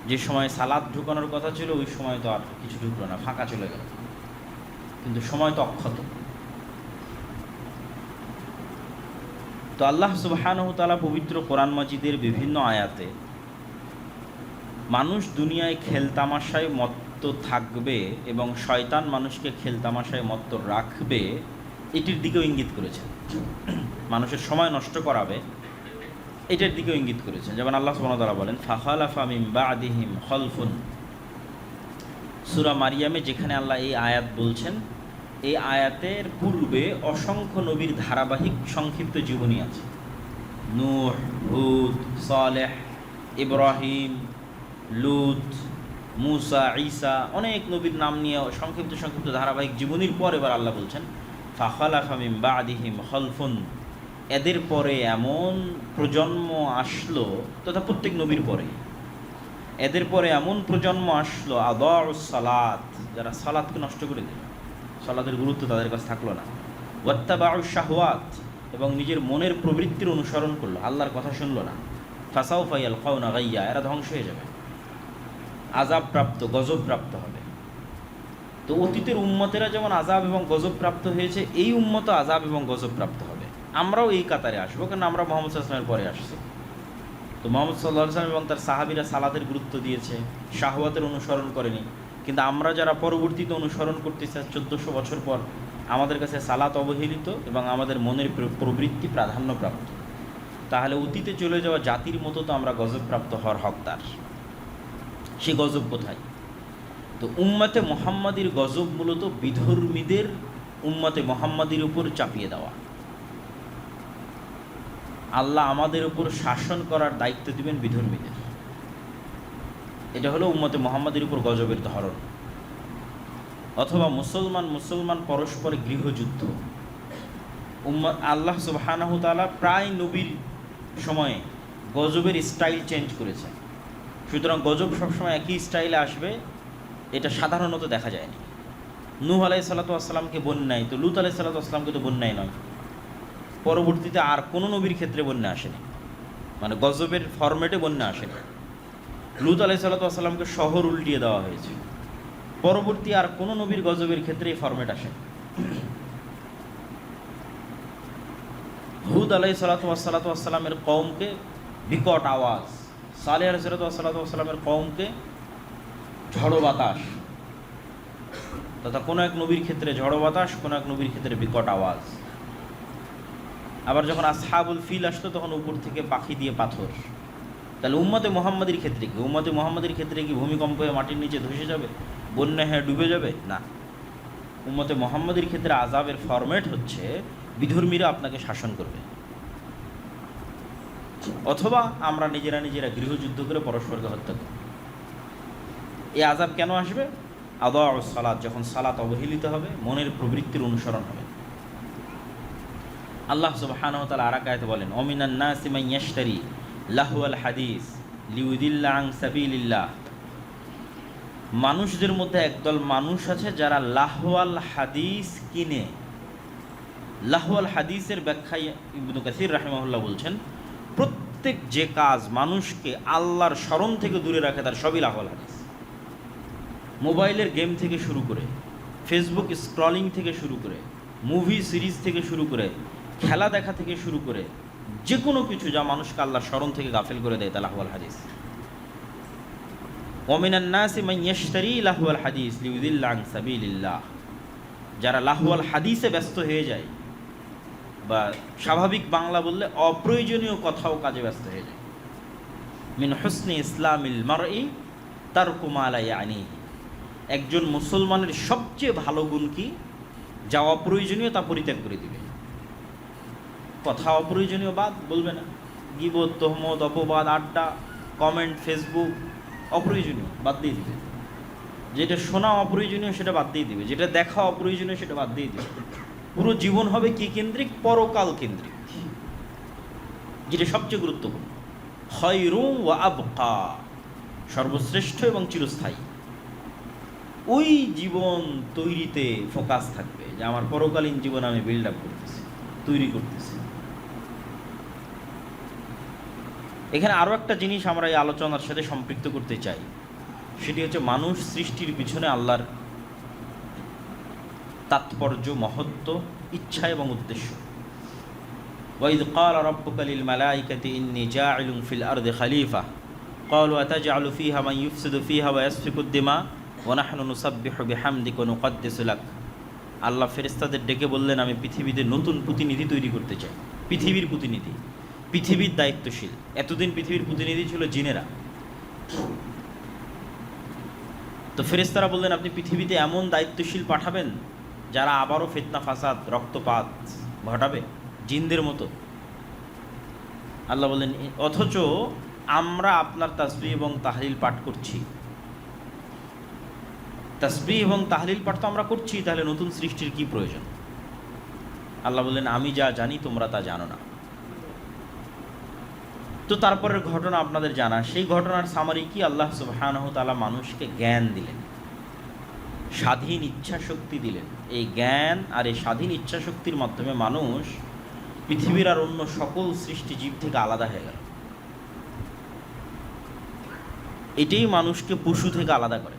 যে সময় সালাদ ঢুকানোর কথা ছিল, ওই সময় তো আর কিছু ঢুকলো না, ফাঁকা চলে গেল। কিন্তু সময় তো অক্ষত। তো আল্লাহ সুবহানাহু ওয়া তাআলা পবিত্র কোরআন মাজিদের বিভিন্ন আয়াতে মানুষ দুনিয়ায় খেলতামাশায় মত্ত থাকবে এবং শয়তান মানুষকে খেলতামাশায় মত্ত রাখবে, এটির দিকেও ইঙ্গিত করেছেন। মানুষের সময় নষ্ট করাবে, এটার দিকেও ইঙ্গিত করেছেন। যেমন আল্লাহ সুবহানাহু ওয়া তাআলা বলেন, ফাখালাফা মিন বা'দিহিম খালফুন। সূরা মারিয়ামে যেখানে আল্লাহ এই আয়াত বলছেন, এই আয়াতের পূর্বে অসংখ্য নবীর ধারাবাহিক সংক্ষিপ্ত জীবনী আছে। নূহ, হুদ, সালেহ, ইব্রাহিম, লূত, মূসা, ঈসা, অনেক নবীর নাম নিয়ে সংক্ষিপ্ত সংক্ষিপ্ত ধারাবাহিক জীবনীর পর এবার আল্লাহ বলছেন, ফাখালাফা মিন বা'দিহিম খালফুন। এদের পরে এমন প্রজন্ম আসলো, তথা প্রত্যেক নবীর পরে এদের পরে এমন প্রজন্ম আসলো, আদাউস সালাত, যারা সালাতকে নষ্ট করে দিল, সালাতের গুরুত্ব তাদের কাছে থাকলো না। ওয়াত্তাবাউশ শাহওয়াত, এবং নিজের মনের প্রবৃত্তির অনুসরণ করলো, আল্লাহর কথা শুনলো না। ফাসাউফা ইয়ালকাউনা গাইয়া, এরা ধ্বংস হয়ে যাবে, আযাব প্রাপ্ত, গজব প্রাপ্ত হবে। তো অতীতের উম্মতেরা যেমন আযাব এবং গজব প্রাপ্ত হয়েছে, এই উম্মত আযাব এবং গজব প্রাপ্ত হবে। আমরাও এই কাতারে আসবো, কারণ আমরা মুহাম্মদ সাল্লাল্লাহু আলাইহি ওয়াসাল্লামের পরে আসছি। তো মুহাম্মদ সাল্লাল্লাহু আলাইহি ওয়াসাল্লাম এবং তার সাহাবীরা সালাতের গুরুত্ব দিয়েছে, শাহওয়াতের অনুসরণ করেনি। কিন্তু আমরা যারা পরবর্তীতে অনুসরণ করতেছি 1400 বছর পর, আমাদের কাছে সালাত অবহেলিত এবং আমাদের মনের প্রবৃত্তি প্রাধান্যপ্রাপ্ত। তাহলে অতীতে চলে যাওয়া জাতির মতো তো আমরা গজবপ্রাপ্ত হওয়ার হকদার। সে গজব কোথায়? তো উম্মতে মুহাম্মাদির গজব মূলত বিধর্মীদের উম্মতে মুহাম্মাদির উপর চাপিয়ে দেওয়া। আল্লাহ আমাদের উপর শাসন করার দায়িত্ব দিবেন বিধর্মীদের। এটা হলো উম্মতে মুহাম্মাদির উপর গজবের ধরন। অথবা মুসলমান পরস্পর গৃহযুদ্ধ। আল্লাহ সুবহানাহু ওয়া তাআলা প্রায় নবীর সময়ে গজবের স্টাইল চেঞ্জ করেছেন। সুতরাং গজব সবসময় একই স্টাইলে আসবে, এটা সাধারণত দেখা যায়নি। নূহ আলাইহিস সালাতু ওয়াস সালামকে বন্যায়, তো লূত আলাইহিস সালাতু ওয়াস সালামকে তো বন্যায় নয়। পরবর্তীতে আর কোনো নবীর ক্ষেত্রে বন্যা আসেনি, মানে গজবের ফরম্যাটে বন্যা আসেনি। লূত আলাইহিস সালাতু ওয়াস সালামকে শহর উল্টিয়ে দেওয়া হয়েছে। পরবর্তী আর কোনো নবীর গজবের ক্ষেত্রে এই ফরম্যাট আসে। হুদ আলাইহিস সালাতু ওয়াস সালামের কওমকে বিকট আওয়াজ, সালেহ আলাইহিস সালাতু ওয়াস সালামের কওমকে ঝড়ো বাতাস, তথা কোনো এক নবীর ক্ষেত্রে ঝড়ো বাতাস, কোনো এক নবীর ক্ষেত্রে বিকট আওয়াজ। আবার যখন আসহাবুল ফিল আসলো তখন উপর থেকে পাখি দিয়ে পাথর। তাহলে উম্মতে মুহাম্মাদির ক্ষেত্রে কি, উম্মতে মুহাম্মাদির ক্ষেত্রে কি ভূমিকম্প হয়ে মাটির নিচে ধসে যাবে, বন্যা হয়ে ডুবে যাবে? না। উম্মতে মুহাম্মাদির ক্ষেত্রে আযাবের ফরম্যাট হচ্ছে বিধর্মীরা আপনাকে শাসন করবে, অথবা আমরা নিজেরা নিজেরা গৃহযুদ্ধ করে পরস্পরকে হত্যা করব। এই আযাব কেন আসবে? আদাউস সালাত, যখন সালাত অবহেলিত হবে, মনের প্রবৃত্তির অনুসরণ হবে। আল্লাহ সুবহানাহু ওয়া তাআলা আর এক আয়াতে বলেন, ওমিনান নাসি মান ইয়াশতারি লাহওয়াল হাদিস লিউদিল্লা আন সাবিলিল্লাহ। মানুষদের মধ্যে একদল মানুষ আছে যারা লাহওয়াল হাদিস কিনে। লাহওয়াল হাদিসের ব্যাখ্যায় ইবনু কাসির রাহিমাহুল্লাহ বলছেন, প্রত্যেক যে কাজ মানুষকে আল্লাহর স্মরণ থেকে দূরে রাখে তার সবই লাহওয়াল হাদিস। মোবাইলের গেম থেকে শুরু করে, ফেসবুক স্ক্রলিং থেকে শুরু করে, মুভি সিরিজ থেকে শুরু করে, খেলা দেখা থেকে শুরু করে, যে কোনো কিছু যা মানুষকে আল্লাহর স্মরণ থেকে গাফেল করে দেয় তা লাহওয়াল হাদিস। ওমিনান নাসি মান ইয়াশতারি লাহওয়াল হাদিস লিউদিল্লা আন সাবিলিল্লাহ। যারা লাহওয়াল হাদিসে ব্যস্ত হয়ে যায়, বা স্বাভাবিক বাংলা বললে অপ্রয়োজনীয় কথা ও কাজে ব্যস্ত হয়ে যায়। মিন হুসনি ইসলামিল মারই তারকু মা লা ইয়ানিহি। একজন মুসলমানের সবচেয়ে ভালো গুণ কি? যা অপ্রয়োজনীয় তা পরিত্যাগ করে দিবে। কথা অপ্রয়োজনীয় বাদ বলবে না, গীবত, তোহমত, অপবাদ, আড্ডা, কমেন্ট, ফেসবুক অপ্রয়োজনীয় বাদ দিয়ে দিবে। যেটা শোনা অপ্রয়োজনীয় সেটা বাদ দিয়ে দিবে, যেটা দেখা অপ্রয়োজনীয় সেটা বাদ দিয়ে দিবে। পুরো জীবন হবে কি কেন্দ্রিক? পরকাল কেন্দ্রিক, যেটা সবচেয়ে গুরুত্বপূর্ণ। খায়রুন ওয়া আবকা, সর্বশ্রেষ্ঠ এবং চিরস্থায়ী। ওই জীবন তৈরিতে ফোকাস থাকবে, যে আমার পরকালীন জীবন আমি বিল্ড আপ করতেছি, তৈরি করতেছি। এখানে আরও একটা জিনিস আমরা এই আলোচনার সাথে সম্পৃক্ত করতে চাই, সেটি হচ্ছে মানুষ সৃষ্টির পিছনে আল্লাহর তাৎপর্য, মহত্ব, ইচ্ছা এবং উদ্দেশ্য। ওয়াইদ ক্বালা রাব্বুকা লিল মালাইকাতি ইন্নী জাইলুন ফিল আরদি খলিফা ক্বালু আতাজআলু ফিহা মান ইউফসিদু ফিহা ওয়া ইয়াসফিকুদ দিমা ওয়া নাহনু নুসাব্বিহু বিহামদিকা ওয়া নুকদ্দিসু লাক। আল্লাহ ফেরেশতাদের ডেকে বললেন, আমি পৃথিবীতে নতুন প্রতিনিধি তৈরি করতে চাই, পৃথিবীর প্রতিনিধি, পৃথিবীর দায়িত্বশীল। এতদিন পৃথিবীর প্রতিনিধি ছিল জিনেরা। তো ফেরেশতারা বললেন, আপনি পৃথিবীতে এমন দায়িত্বশীল পাঠাবেন যারা আবারও ফিতনা, ফাসাদ, রক্তপাত ঘটাবে, জিনদের মতো। আল্লাহ বললেন, অথচ আমরা আপনার তাসবিহ এবং তাহলিল পাঠ করছি। তাসবিহ এবং তাহলিল পাঠ তো আমরা করছি, তাহলে নতুন সৃষ্টির কি প্রয়োজন? আল্লাহ বললেন, আমি যা জানি তোমরা তা জানো না। তো তারপরের ঘটনা আপনাদের জানা, সেই ঘটনার সামারি কি? আল্লাহ সুবহানাহু ওয়া তাআলা মানুষকে জ্ঞান দিলেন, স্বাধীন ইচ্ছা শক্তি দিলেন। এই জ্ঞান আর এই স্বাধীন ইচ্ছা শক্তির মাধ্যমে মানুষ পৃথিবীর আর অন্য সকল সৃষ্টিজীব থেকে আলাদা হয়ে গেল। এটাই মানুষকে পশু থেকে আলাদা করে।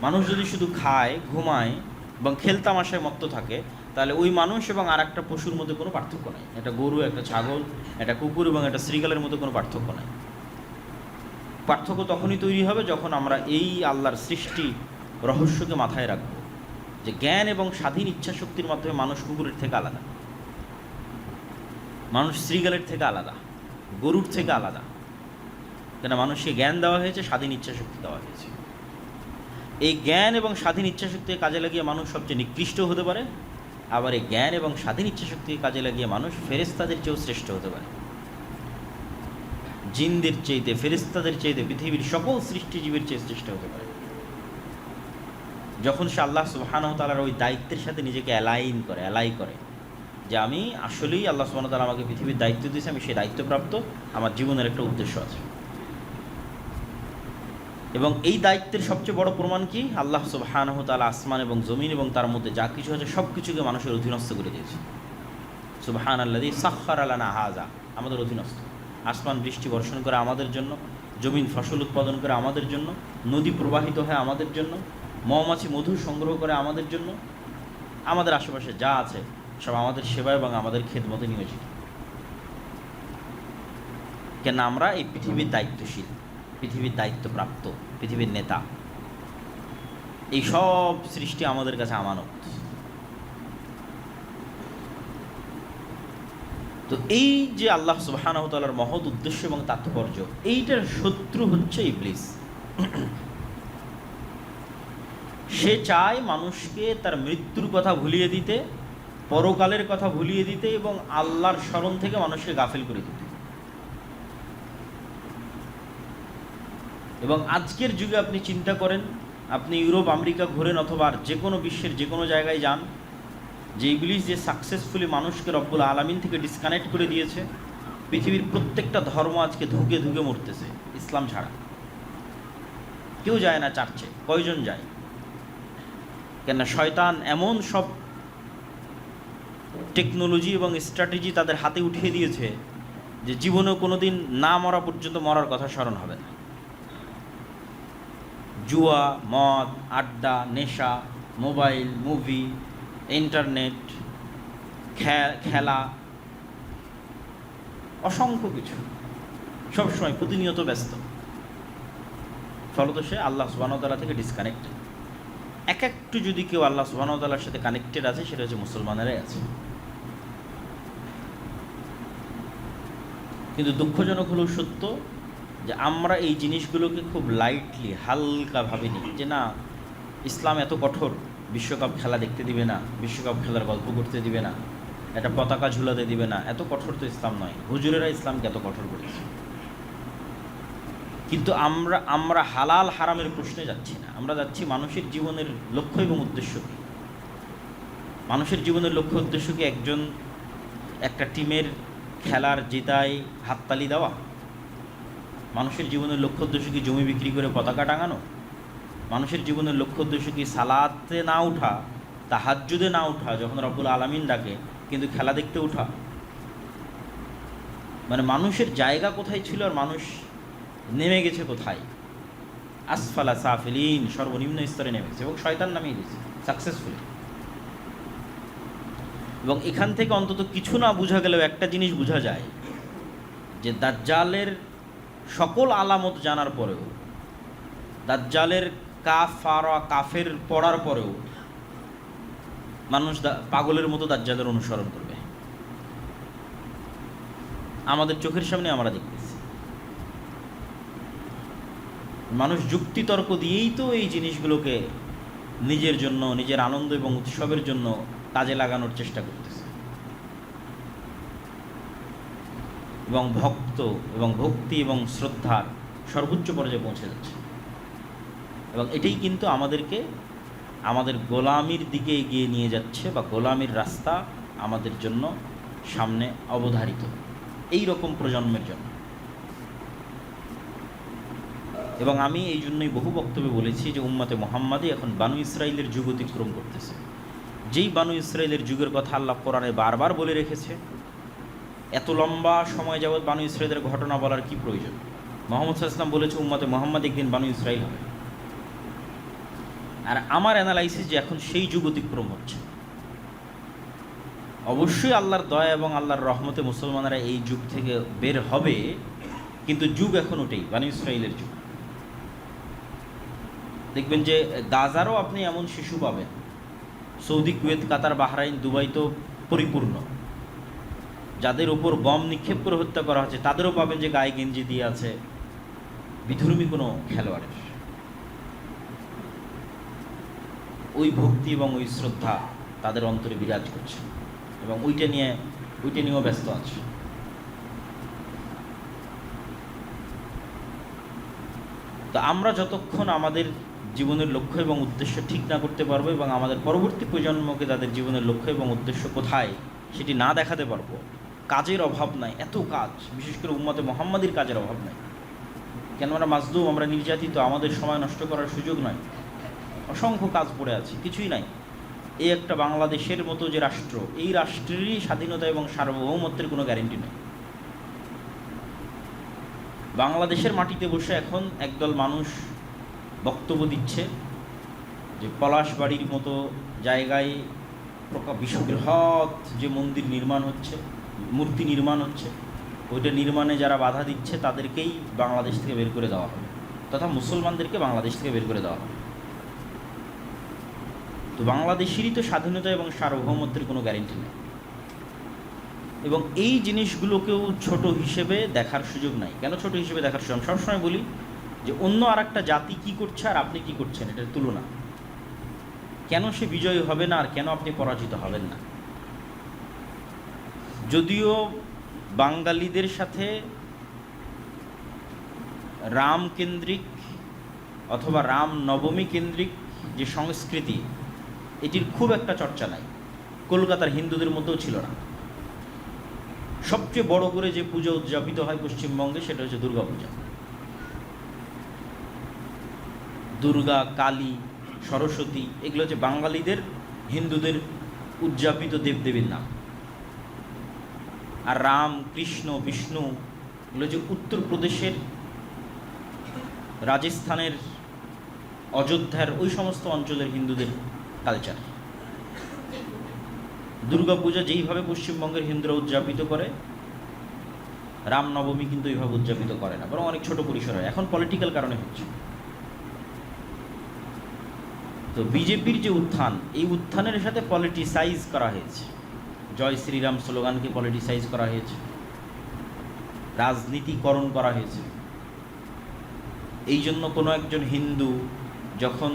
মানুষ যদি শুধু খায়, ঘুমায় এবং খেলতামাশায় মত্ত থাকে, তাহলে ওই মানুষ এবং আর একটা পশুর মধ্যে কোনো পার্থক্য নাই। একটা গরু, একটা ছাগল, একটা কুকুর এবং একটা শৃগালের মধ্যে কোনো পার্থক্য নাই। পার্থক্য তখনই তৈরি হবে যখন আমরা এই আল্লাহর সৃষ্টি রহস্যকে মাথায় রাখব, যে জ্ঞান এবং স্বাধীন ইচ্ছা শক্তির মাধ্যমে মানুষ কুকুরের থেকে আলাদা, মানুষ শৃগালের থেকে আলাদা, গরুর থেকে আলাদা। কেন? মানুষকে জ্ঞান দেওয়া হয়েছে, স্বাধীন ইচ্ছা শক্তি দেওয়া হয়েছে। এই জ্ঞান এবং স্বাধীন ইচ্ছা শক্তিকে কাজে লাগিয়ে মানুষ সবচেয়ে নিকৃষ্ট হতে পারে, আবার এই জ্ঞান এবং স্বাধীন ইচ্ছা শক্তিকে কাজে লাগিয়ে মানুষ ফেরেশতাদের চেয়েও শ্রেষ্ঠ হতে পারে। জিনদের চাইতে, ফেরেশতাদের চাইতে, পৃথিবীর সকল সৃষ্টিজীবের চেয়ে শ্রেষ্ঠ হতে পারে, যখন সে আল্লাহ সুবহানাহু ওয়া তাআলার ওই দায়িত্বের সাথে নিজেকে অ্যালাই করে, যে আমি আসলেই আল্লাহ সুবহানাহু ওয়া তাআলা আমাকে পৃথিবীর দায়িত্ব দিয়েছে, আমি সেই দায়িত্বপ্রাপ্ত, আমার জীবনের একটা উদ্দেশ্য আছে। এবং এই দায়িত্বের সবচেয়ে বড় প্রমাণ কি? আল্লাহ সুবহানাহু ওয়া তাআলা আসমান এবং জমিন এবং তার মধ্যে যা কিছু আছে সব কিছুকে মানুষের অধীনস্থ করে দিয়েছে। সুবহানাল্লাযী সাখখারা লানা হাযা, আমাদের অধীনস্থ। আসমান বৃষ্টি বর্ষণ করে আমাদের জন্য, জমিন ফসল উৎপাদন করে আমাদের জন্য, নদী প্রবাহিত হয় আমাদের জন্য, মৌমাছি মধু সংগ্রহ করে আমাদের জন্য। আমাদের আশেপাশে যা আছে সব আমাদের সেবা এবং আমাদের খেদমতে নিয়োজিত। কেন? আমরা এই পৃথিবীর দায়িত্বশীল, পৃথিবীর দায়িত্বপ্রাপ্ত, পৃথিবীর নেতা। এই সব সৃষ্টি আমাদের কাছে আমানত। তো এই যে আল্লাহ সুবহানাহু ওয়া তাআলার মহৎ উদ্দেশ্য এবং তাৎপর্য, এইটার শত্রু হচ্ছে ইবলিস। সে চায় মানুষকে তার মৃত্যুর কথা ভুলিয়ে দিতে, পরকালের কথা ভুলিয়ে দিতে এবং আল্লাহর স্মরণ থেকে মানুষকে গাফিল করে দিতে। এবং আজকের যুগে আপনি চিন্তা করেন, আপনি ইউরোপ আমেরিকা ঘুরেন অথবা যে কোনো বিশ্বের যে কোনো জায়গায় যান, যে ইবলিস যে সাকসেসফুলি মানুষকে রব্বুল আলামিন থেকে ডিসকানেক্ট করে দিয়েছে, পৃথিবীর প্রত্যেকটা ধর্ম আজকে ধুকে ধুকে মরতেছে ইসলাম ছাড়া। কেউ যায় না চার্চে, কয়জন যায়? কেননা শয়তান এমন সব টেকনোলজি এবং স্ট্র্যাটেজি তাদের হাতে উঠিয়ে দিয়েছে যে জীবনেও কোনো দিন না মরা পর্যন্ত মরার কথা স্মরণ হবে না। জুয়া, মদ, আড্ডা, নেশা, মোবাইল, মুভি, ইন্টারনেট, খেলা, অসংখ্য কিছু, সবসময় প্রতিনিয়ত ব্যস্ত। ফলত সে আল্লাহ সুবহানাহু ওয়া তাআলা থেকে ডিসকানেক্টেড। একটু যদি কেউ আল্লাহ সুবহানাহু ওয়া তাআলার সাথে কানেক্টেড আছে, সেটা হচ্ছে মুসলমানেরাই আছে। কিন্তু দুঃখজনক হলেও সত্য যে আমরা এই জিনিসগুলোকে খুব লাইটলি, হালকা ভাবিনি, যে না ইসলাম এত কঠোর, বিশ্বকাপ খেলা দেখতে দিবে না, বিশ্বকাপ খেলার গল্প করতে দিবে না, একটা পতাকা ঝুলাতে দিবে না। এত কঠোর তো ইসলাম নয়। হুজুরেরা ইসলামকে এত কঠোর করেছে। কিন্তু আমরা হালাল হারামের প্রশ্নে যাচ্ছি না, আমরা যাচ্ছি মানুষের জীবনের লক্ষ্য এবং উদ্দেশ্য কী। মানুষের জীবনের লক্ষ্য উদ্দেশ্য কি একটা টিমের খেলার জেতায় হাততালি দেওয়া? মানুষের জীবনের লক্ষ্য উদ্দেশ্য কি জমি বিক্রি করে পতাকা টাঙানো? মানুষের জীবনের লক্ষ্য উদ্দেশ্য কি সালাতে না উঠা, তাহাজ্জুদে না উঠা যখন রব্বুল আলামিন ডাকে, কিন্তু খেলা দেখতে উঠা? মানে মানুষের জায়গা কোথায় ছিল আর মানুষ নেমে গেছে কোথায়? আসফালা সাফিলিন, সর্বনিম্ন স্তরে নেমে গেছে এবং শয়তান নামিয়ে দিয়েছে সাকসেসফুলি। এবং এখান থেকে অন্তত কিছু না বোঝা গেলেও একটা জিনিস বোঝা যায় যে দাজ্জালের সকল আলামত জানার পরেও, দাজ্জালের কাফের পড়ার পরেও মানুষ পাগলের মতো দাজ্জালের অনুসরণ করবে। আমাদের চোখের সামনে আমরা দেখতেছি মানুষ যুক্তিতর্ক দিয়েই তো এই জিনিসগুলোকে নিজের জন্য, নিজের আনন্দ এবং উৎসবের জন্য কাজে লাগানোর চেষ্টা করতেছে এবং ভক্তি এবং শ্রদ্ধার সর্বোচ্চ পর্যায়ে পৌঁছে যাচ্ছে। এবং এটাই কিন্তু আমাদেরকে আমাদের গোলামির দিকে এগিয়ে নিয়ে যাচ্ছে, বা গোলামির রাস্তা আমাদের জন্য সামনে অবধারিত এই রকম প্রজন্মের জন্য। এবং আমি এই জন্যই বহু বক্তব্যে বলেছি যে উম্মতে মুহাম্মাদি এখন বানু ইসরাইলের যুগ অতিক্রম করতেছে। যেই বানু ইসরাইলের যুগের কথা আল্লাহ কোরআনে বারবার বলে রেখেছে, এত লম্বা সময় যাবৎ বানু ইসরাইলের ঘটনা বলার কি প্রয়োজন? মুহাম্মদ সাল্লাল্লাহু আলাইহি ওয়াসাল্লাম বলেছে উম্মতে মুহাম্মাদ একদিন বানু ইসরাইল হবে। আর আমার অ্যানালাইসিস যে এখন সেই যুগ অতিক্রম হচ্ছে। অবশ্যই আল্লাহর দয়া এবং আল্লাহর রহমতে মুসলমানেরা এই যুগ থেকে বের হবে, কিন্তু যুগ এখন ওটাই বানু ইসরাইলের যুগ। দেখবেন যে গাজারও আপনি এমন শিশু পাবেন, সৌদি, কুয়েত, কাতার, বাহরাইন, দুবাই তো পরিপূর্ণ, যাদের উপর বম নিক্ষেপ করে হত্যা করা হচ্ছে, তাদেরও পাবেন যে গায়ে গেঞ্জি দিয়ে আছে বিধর্মী কোনো খেলোয়াড়ের। ওই ভক্তি এবং ওই শ্রদ্ধা তাদের অন্তরে বিরাজ করছে এবং ওইটা নিয়েও ব্যস্ত আছে। তো আমরা যতক্ষণ আমাদের জীবনের লক্ষ্য এবং উদ্দেশ্য ঠিক না করতে পারবো এবং আমাদের পরবর্তী প্রজন্মকে তাদের জীবনের লক্ষ্য এবং উদ্দেশ্য কোথায় সেটি না দেখাতে পারবো, কাজের অভাব নাই, এত কাজ, বিশেষ করে উম্মতে মুহাম্মাদির কাজের অভাব নাই। কেন আমরা মাজলুম, আমরা নির্যাতিত, আমাদের সময় নষ্ট করার সুযোগ নয়, অসংখ্য কাজ পড়ে আছে, কিছুই নাই। এই একটা বাংলাদেশের মতো যে রাষ্ট্র, এই রাষ্ট্রেরই স্বাধীনতা এবং সার্বভৌমত্বের কোনো গ্যারেন্টি নেই। বাংলাদেশের মাটিতে বসে এখন একদল মানুষ বক্তব্য দিচ্ছে যে পলাশবাড়ির মতো জায়গায় বিশ্ববৃহৎ যে মন্দির নির্মাণ হচ্ছে, মূর্তি নির্মাণ হচ্ছে, ওইটা নির্মাণে যারা বাধা দিচ্ছে তাদেরকেই বাংলাদেশ থেকে বের করে দেওয়া হবে, তথা মুসলমানদেরকে বাংলাদেশ থেকে বের করে দেওয়া হবে। তো বাংলাদেশেরই তো স্বাধীনতা এবং সার্বভৌমত্বের কোনো গ্যারেন্টি নেই। এবং এই জিনিসগুলোকেও ছোট হিসেবে দেখার সুযোগ নাই। কেন ছোট হিসেবে দেখার সুযোগ? আমি সবসময় বলি যে অন্য আর একটা জাতি কী করছে আর আপনি কি করছেন, এটার তুলনা। কেন সে বিজয়ী হবে না আর কেন আপনি পরাজিত হবেন না? যদিও বাঙালিদের সাথে রাম কেন্দ্রিক অথবা রাম নবমী কেন্দ্রিক যে সংস্কৃতি, এটির খুব একটা চর্চা নাই, কলকাতার হিন্দুদের মধ্যেও ছিল না। সবচেয়ে বড় করে যে পুজো উদযাপিত হয় পশ্চিমবঙ্গে সেটা হচ্ছে দুর্গা পূজা। দুর্গা, কালী, সরস্বতী এগুলো হচ্ছে বাঙালিদের, হিন্দুদের উদযাপিত দেবদেবীর নাম। আর রাম, কৃষ্ণ, বিষ্ণু এগুলো যে উত্তরপ্রদেশের, রাজস্থানের, অযোধ্যার ওই সমস্ত অঞ্চলের হিন্দুদের কালচার। দুর্গাপূজা যেইভাবে পশ্চিমবঙ্গের হিন্দুরা উদযাপিত করে, রামনবমী কিন্তু এইভাবে উদযাপিত করে না, বরং অনেক ছোট পরিসর হয়। এখন পলিটিক্যাল কারণে হচ্ছে। তো বিজেপির যে উত্থান, এই উত্থানের সাথে পলিটিসাইজ করা হয়েছে, জয় শ্রীরাম স্লোগানকে পলিটিসাইজ করা হয়েছে, রাজনীতিকরণ করা হয়েছে। এই জন্য কোনো একজন হিন্দু যখন,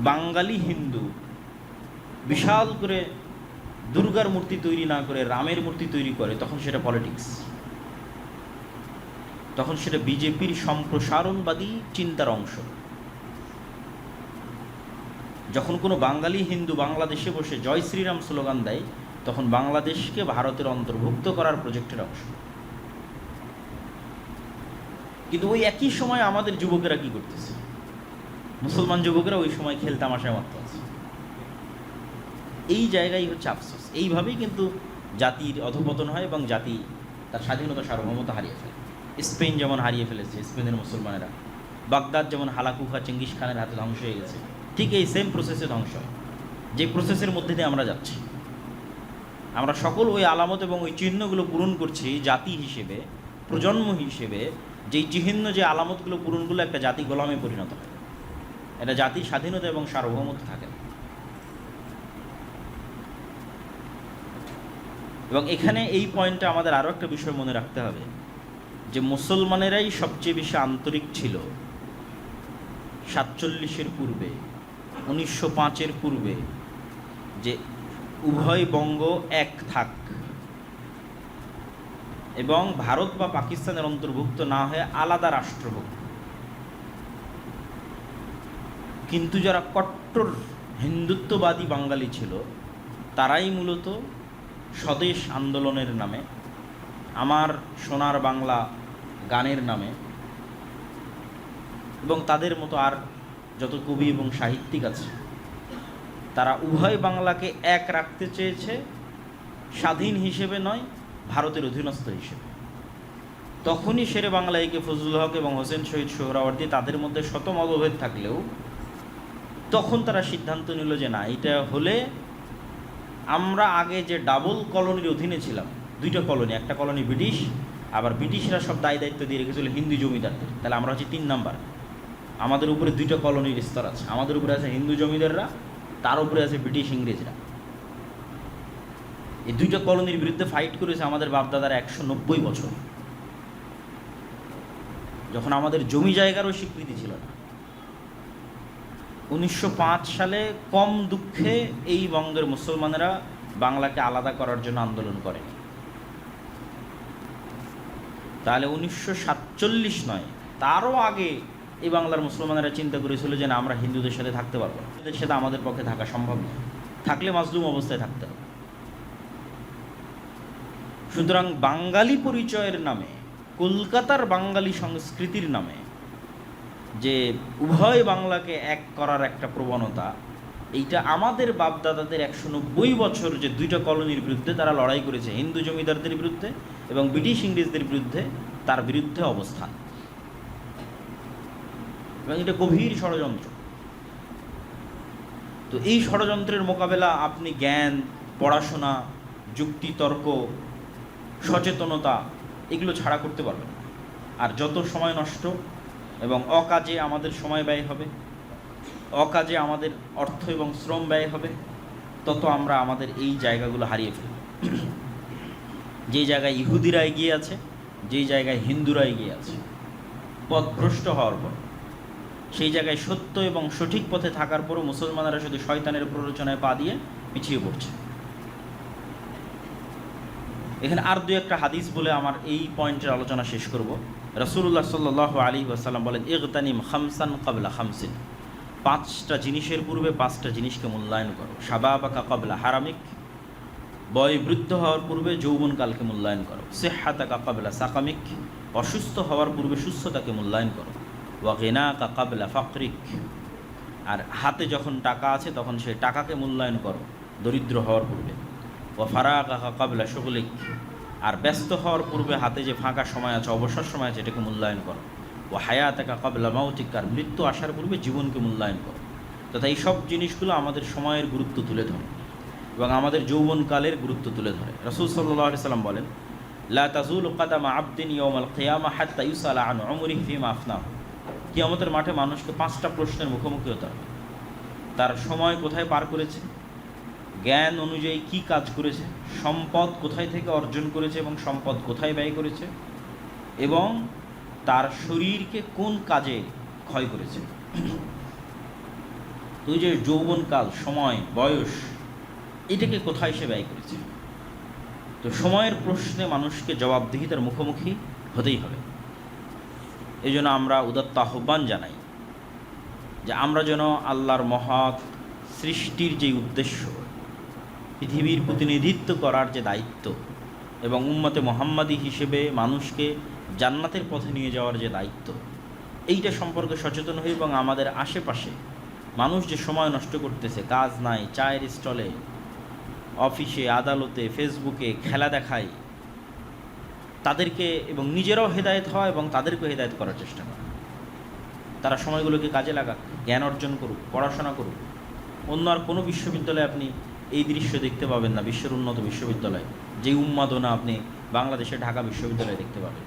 বাঙালি হিন্দু বিশাল করে দুর্গার মূর্তি তৈরি না করে রামের মূর্তি তৈরি করে, তখন সেটা পলিটিক্স, তখন সেটা বিজেপির সম্প্রসারণবাদী চিন্তার অংশ। যখন কোনো বাঙালি হিন্দু বাংলাদেশে বসে জয় শ্রীরাম স্লোগান দেয়, তখন বাংলাদেশকে ভারতের অন্তর্ভুক্ত করার প্রজেক্টের অংশ। কিন্তু ওই একই সময় আমাদের যুবকেরা কি করতেছে? মুসলমান যুবকেরা ওই সময় খেলতামাশায় মত আছে। এই জায়গায় হচ্ছে আফসোস। এইভাবেই কিন্তু জাতির অধঃপতন হয় এবং জাতি তার স্বাধীনতা, সার্বভৌমতা হারিয়ে ফেলে। স্পেন যেমন হারিয়ে ফেলেছে, স্পেনের মুসলমানেরা। বাগদাদ যেমন হালাকুখা চেঙ্গিস খানের হাতে ধ্বংস হয়ে গেছে, ঠিক এই সেম প্রসেসে ধ্বংস হয়, যে প্রসেসের মধ্যে দিয়ে আমরা যাচ্ছি। আমরা সকল ওই আলামত এবং ওই চিহ্নগুলো পূরণ করছি জাতি হিসেবে, প্রজন্ম হিসেবে। যেই চিহ্ন, যে আলামতগুলো পূরণগুলো একটা জাতি গোলামে পরিণত হয়, এটা জাতির স্বাধীনতা এবং সার্বভৌমত্ব থাকে না। এবং এখানে এই পয়েন্টে আমাদের আরও একটা বিষয় মনে রাখতে হবে, যে মুসলমানেরাই সবচেয়ে বেশি আন্তরিক ছিল 47-এর পূর্বে, 1905-এর পূর্বে, যে উভয় বঙ্গ এক থাক এবং ভারত বা পাকিস্তানের অন্তর্ভুক্ত না হয়ে আলাদা রাষ্ট্র হোক। কিন্তু যারা কট্টর হিন্দুত্ববাদী বাঙালি ছিল, তারাই মূলত স্বদেশ আন্দোলনের নামে, আমার সোনার বাংলা গানের নামে, এবং তাদের মতো আর যত কবি এবং সাহিত্যিক আছে, তারা উভয় বাংলাকে এক রাখতে চেয়েছে, স্বাধীন হিসেবে নয়, ভারতের অধীনস্থ হিসেবে। তখনই শেরে বাংলা একে ফজলুল হক এবং হোসেন শহীদ সোহরাওয়ার্দী, তাদের মধ্যে শত মতভেদ থাকলেও তখন তারা সিদ্ধান্ত নিল যে না, এটা হলে আমরা আগে যে ডাবল কলোনির অধীনে ছিলাম, দুইটা কলোনি, একটা কলোনি ব্রিটিশ, আবার ব্রিটিশরা সব দায় দায়িত্ব দিয়ে রেখেছিল হিন্দু জমিদারদের, তাহলে আমরা হচ্ছে 3 নাম্বার। আমাদের উপরে দুইটা কলোনির স্তর আছে, আমাদের উপরে আছে হিন্দু জমিদাররা, তার উপরে আছে ব্রিটিশ ইংরেজরা। এই দুইটা কলোনির বিরুদ্ধে ফাইট করেছে আমাদের বাপদাদারা 190 বছর, যখন আমাদের জমি জায়গারও স্বীকৃতি ছিল না। 1905 সালে কম দুঃখে এই বঙ্গের মুসলমানেরা বাংলাকে আলাদা করার জন্য আন্দোলন করে। তাহলে 1947 নয়, তারও আগে এই বাংলার মুসলমানেরা চিন্তা করেছিল যে না, আমরা হিন্দুদের সাথে থাকতে পারবো না, এদের সাথে আমাদের পক্ষে থাকা সম্ভব নয়, থাকলে মাজলুম অবস্থায় থাকতে হবে। সুতরাং বাঙালি পরিচয়ের নামে, কলকাতার বাঙালি সংস্কৃতির নামে যে উভয় বাংলাকে এক করার একটা প্রবণতা, এইটা আমাদের বাপদাদাদের 190 বছর যে দুইটা কলোনির বিরুদ্ধে তারা লড়াই করেছে, হিন্দু জমিদারদের বিরুদ্ধে এবং ব্রিটিশ ইংরেজদের বিরুদ্ধে, তার বিরুদ্ধে অবস্থান। এবং এটা গভীর ষড়যন্ত্র। তো এই ষড়যন্ত্রের মোকাবেলা আপনি জ্ঞান, পড়াশোনা, যুক্তি তর্ক, সচেতনতা এগুলো ছাড়া করতে পারবেন না। আর যত সময় নষ্ট এবং অকাজে আমাদের সময় ব্যয় হবে, অকাজে আমাদের অর্থ এবং শ্রম ব্যয় হবে, তত আমরা আমাদের এই জায়গাগুলো হারিয়ে ফেলব। যেই জায়গায় ইহুদিরা এগিয়ে আছে, যেই জায়গায় হিন্দুরা এগিয়ে আছে পথভ্রষ্ট হওয়ার পর, সেই জায়গায় সত্য এবং সঠিক পথে থাকার পরও মুসলমানেরা শুধু শয়তানের প্ররোচনায় পা দিয়ে পিছিয়ে পড়ছে। এখানে আর দু একটা হাদিস বলে আমার এই পয়েন্টের আলোচনা শেষ করব। রাসূলুল্লাহ সাল্লাল্লাহু আলাইহি ওয়াসাল্লাম বলেন, ইগতানিম খামসান ক্বাবলা খামসিন, পাঁচটা জিনিসের পূর্বে পাঁচটা জিনিসকে মূল্যায়ন করো। শাবাবাকা ক্বাবলা হারামিক, বয় বৃদ্ধ হওয়ার পূর্বে যৌবনকালকে মূল্যায়ন করো। সিহহাতাকা ক্বাবলা সাকামিক, অসুস্থ হওয়ার পূর্বে সুস্থতাকে মূল্যায়ন করো। ওয়া গিনাকা ক্বাবলা ফাকরিক, আর হাতে যখন টাকা আছে তখন সেই টাকাকে মূল্যায়ন করো দরিদ্র হওয়ার পূর্বে। ওয়া ফারাগাকা ক্বাবলা শুগলিক, আর ব্যস্ত হওয়ার পূর্বে হাতে যে ফাঁকা সময় আছে, অবসর সময় আছে, এটাকে মূল্যায়ন করো। ওয়া হায়াতাকা ক্বাবলা মাউতিক, আর মৃত্যু আসার পূর্বে জীবনকে মূল্যায়ন করো। তথা এই সব জিনিসগুলো আমাদের সময়ের গুরুত্ব তুলে ধরে এবং আমাদের যৌবনকালের গুরুত্ব তুলে ধরে। রাসূল সাল্লাল্লাহু আলাইহি সাল্লাম বলেন, লা তাযুলু কাদামা আবদিন ইয়াওমাল কিয়ামা হাত্তা ইউসালা আন উমরিহি ফীমা আফনাহু, কিয়ামতের মাঠে মানুষকে পাঁচটা প্রশ্নের মুখোমুখি হতে হবে। তার সময় কোথায় পার করেছে, জ্ঞান অনুযায়ী কি কাজ করেছে, সম্পদ কোথায় থেকে অর্জন করেছে এবং সম্পদ কোথায় ব্যয় করেছে, এবং তার শরীরকে কোন কাজে ক্ষয় করেছে। তুই যে যৌবনকাল, সময়, বয়স, এটাকে কোথায় সে ব্যয় করেছে। তো সময়ের প্রশ্নে মানুষকে জবাবদিহিতার মুখোমুখি হতেই হবে। এই জন্য আমরা উদাত্ত আহ্বান জানাই যে আমরা যেন আল্লাহর মহৎ সৃষ্টির যে উদ্দেশ্য, পৃথিবীর প্রতিনিধিত্ব করার যে দায়িত্ব এবং উম্মতে মুহাম্মাদি হিসেবে মানুষকে জান্নাতের পথে নিয়ে যাওয়ার যে দায়িত্ব, এইটা সম্পর্কে সচেতন হই এবং আমাদের আশেপাশে মানুষ যে সময় নষ্ট করতেছে, কাজ নাই, চায়ের স্টলে, অফিসে, আদালতে, ফেসবুকে খেলা দেখায়, তাদেরকে এবং নিজেরাও হেদায়েত হয় এবং তাদেরকেও হেদায়েত করার চেষ্টা করে। তারা সময়গুলোকে কাজে লাগাক, জ্ঞান অর্জন করুক, পড়াশোনা করুক। অন্য আর কোনো বিশ্ববিদ্যালয়ে আপনি এই দৃশ্য দেখতে পাবেন না, বিশ্বের উন্নত বিশ্ববিদ্যালয় যে উন্মাদনা আপনি বাংলাদেশে ঢাকা বিশ্ববিদ্যালয়ে দেখতে পাবেন।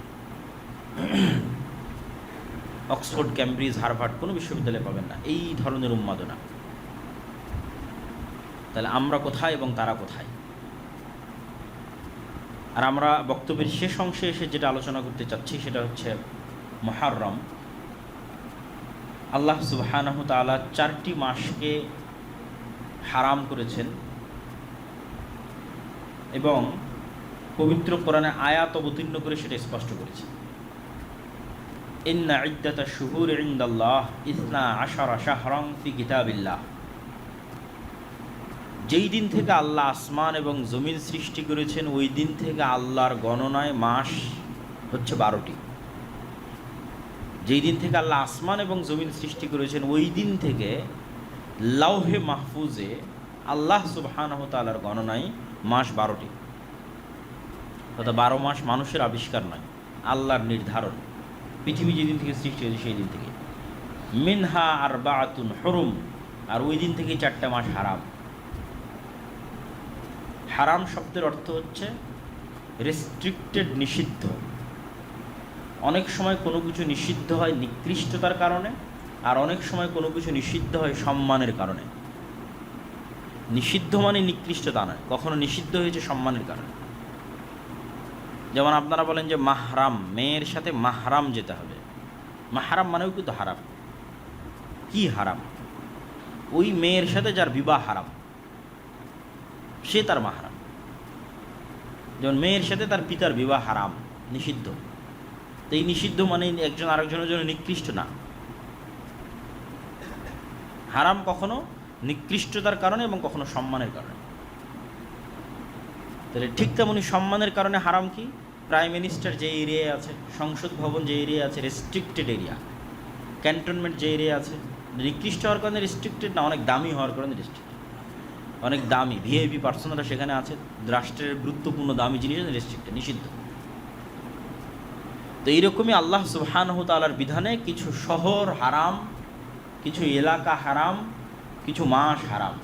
অক্সফোর্ড, ক্যামব্রিজ, হার্ভার্ড কোনো বিশ্ববিদ্যালয়ে পাবেন না এই ধরনের উন্মাদনা। তাহলে আমরা কোথায় এবং তারা কোথায়? আর আমরা বক্তব্যের শেষ অংশে এসে যেটা আলোচনা করতে চাচ্ছি সেটা হচ্ছে মুহররম। আল্লাহ সুবহানাহু তাআলা 4টি মাসকে হারাম করেছেন এবং পবিত্র কোরআনে আয়াত অবতীর্ণ করে সেটা স্পষ্ট করেছে। ইন্না ইদ্দাতা শুহুরি ইনদাল্লাহ 12 শাহরান ফি কিতাবিল্লাহ, যেই দিন থেকে আল্লাহ আসমান এবং জমিন সৃষ্টি করেছেন ওই দিন থেকে আল্লাহর গণনায় মাস হচ্ছে 12টি। যেই দিন থেকে আল্লাহ আসমান এবং জমিন সৃষ্টি করেছেন ওই দিন থেকে লাউহে মাহফুজে আল্লাহ সুবহানাহু তাআলার গণনায় মাস 12টি। অর্থাৎ 12 মাস মানুষের আবিষ্কার নয়, আল্লাহর নির্ধারণ। পৃথিবী যেদিন থেকে সৃষ্টি হয়েছে সেই দিন থেকে। মিনহা আরবাআতুন হুরুম, আর ওই দিন থেকে 4টা মাস হারাম। হারাম শব্দের অর্থ হচ্ছে রেস্ট্রিক্টেড, নিষিদ্ধ। অনেক সময় কোনো কিছু নিষিদ্ধ হয় নিকৃষ্টতার কারণে, আর অনেক সময় কোনো কিছু নিষিদ্ধ হয় সম্মানের কারণে। নিষিদ্ধ মানে নিকৃষ্টতা নয়, কখনো নিষিদ্ধ হয়েছে সম্মানের কারণে। যেমন আপনারা বলেন যে মাহরাম, মেয়ের সাথে মাহরাম যেতে হবে। মাহরাম মানেও কিন্তু হারাম। কি হারাম? ওই মেয়ের সাথে যার বিবাহ হারাম সে তার মাহরাম। যেমন মেয়ের সাথে তার পিতার বিবাহ হারাম, নিষিদ্ধ। তো এই নিষিদ্ধ মানে একজন আরেকজনের জন্য নিকৃষ্ট না। হারাম কখনো নিকৃষ্টতার কারণে এবং কখনো সম্মানের কারণে। তাহলে ঠিক তেমনি সম্মানের কারণে হারাম কি? প্রাইম মিনিস্টার যে এরিয়ায় আছে, সংসদ ভবন যে এরিয়া আছে, রেস্ট্রিক্টেড এরিয়া, ক্যান্টনমেন্ট যে এরিয়া আছে, নিকৃষ্ট হওয়ার কারণে রেস্ট্রিক্টেড না, অনেক দামি হওয়ার কারণে রেস্ট্রিক্টেড। অনেক দামি ভিআইপি পার্সনরা সেখানে আছে, রাষ্ট্রের গুরুত্বপূর্ণ দামি জিনিস রেস্ট্রিক্টেড, নিষিদ্ধ। তো এইরকমই আল্লাহ সুবহানাহু তাআলার বিধানে কিছু শহর হারাম, কিছু এলাকা হারাম, কিছু মাস হারাম।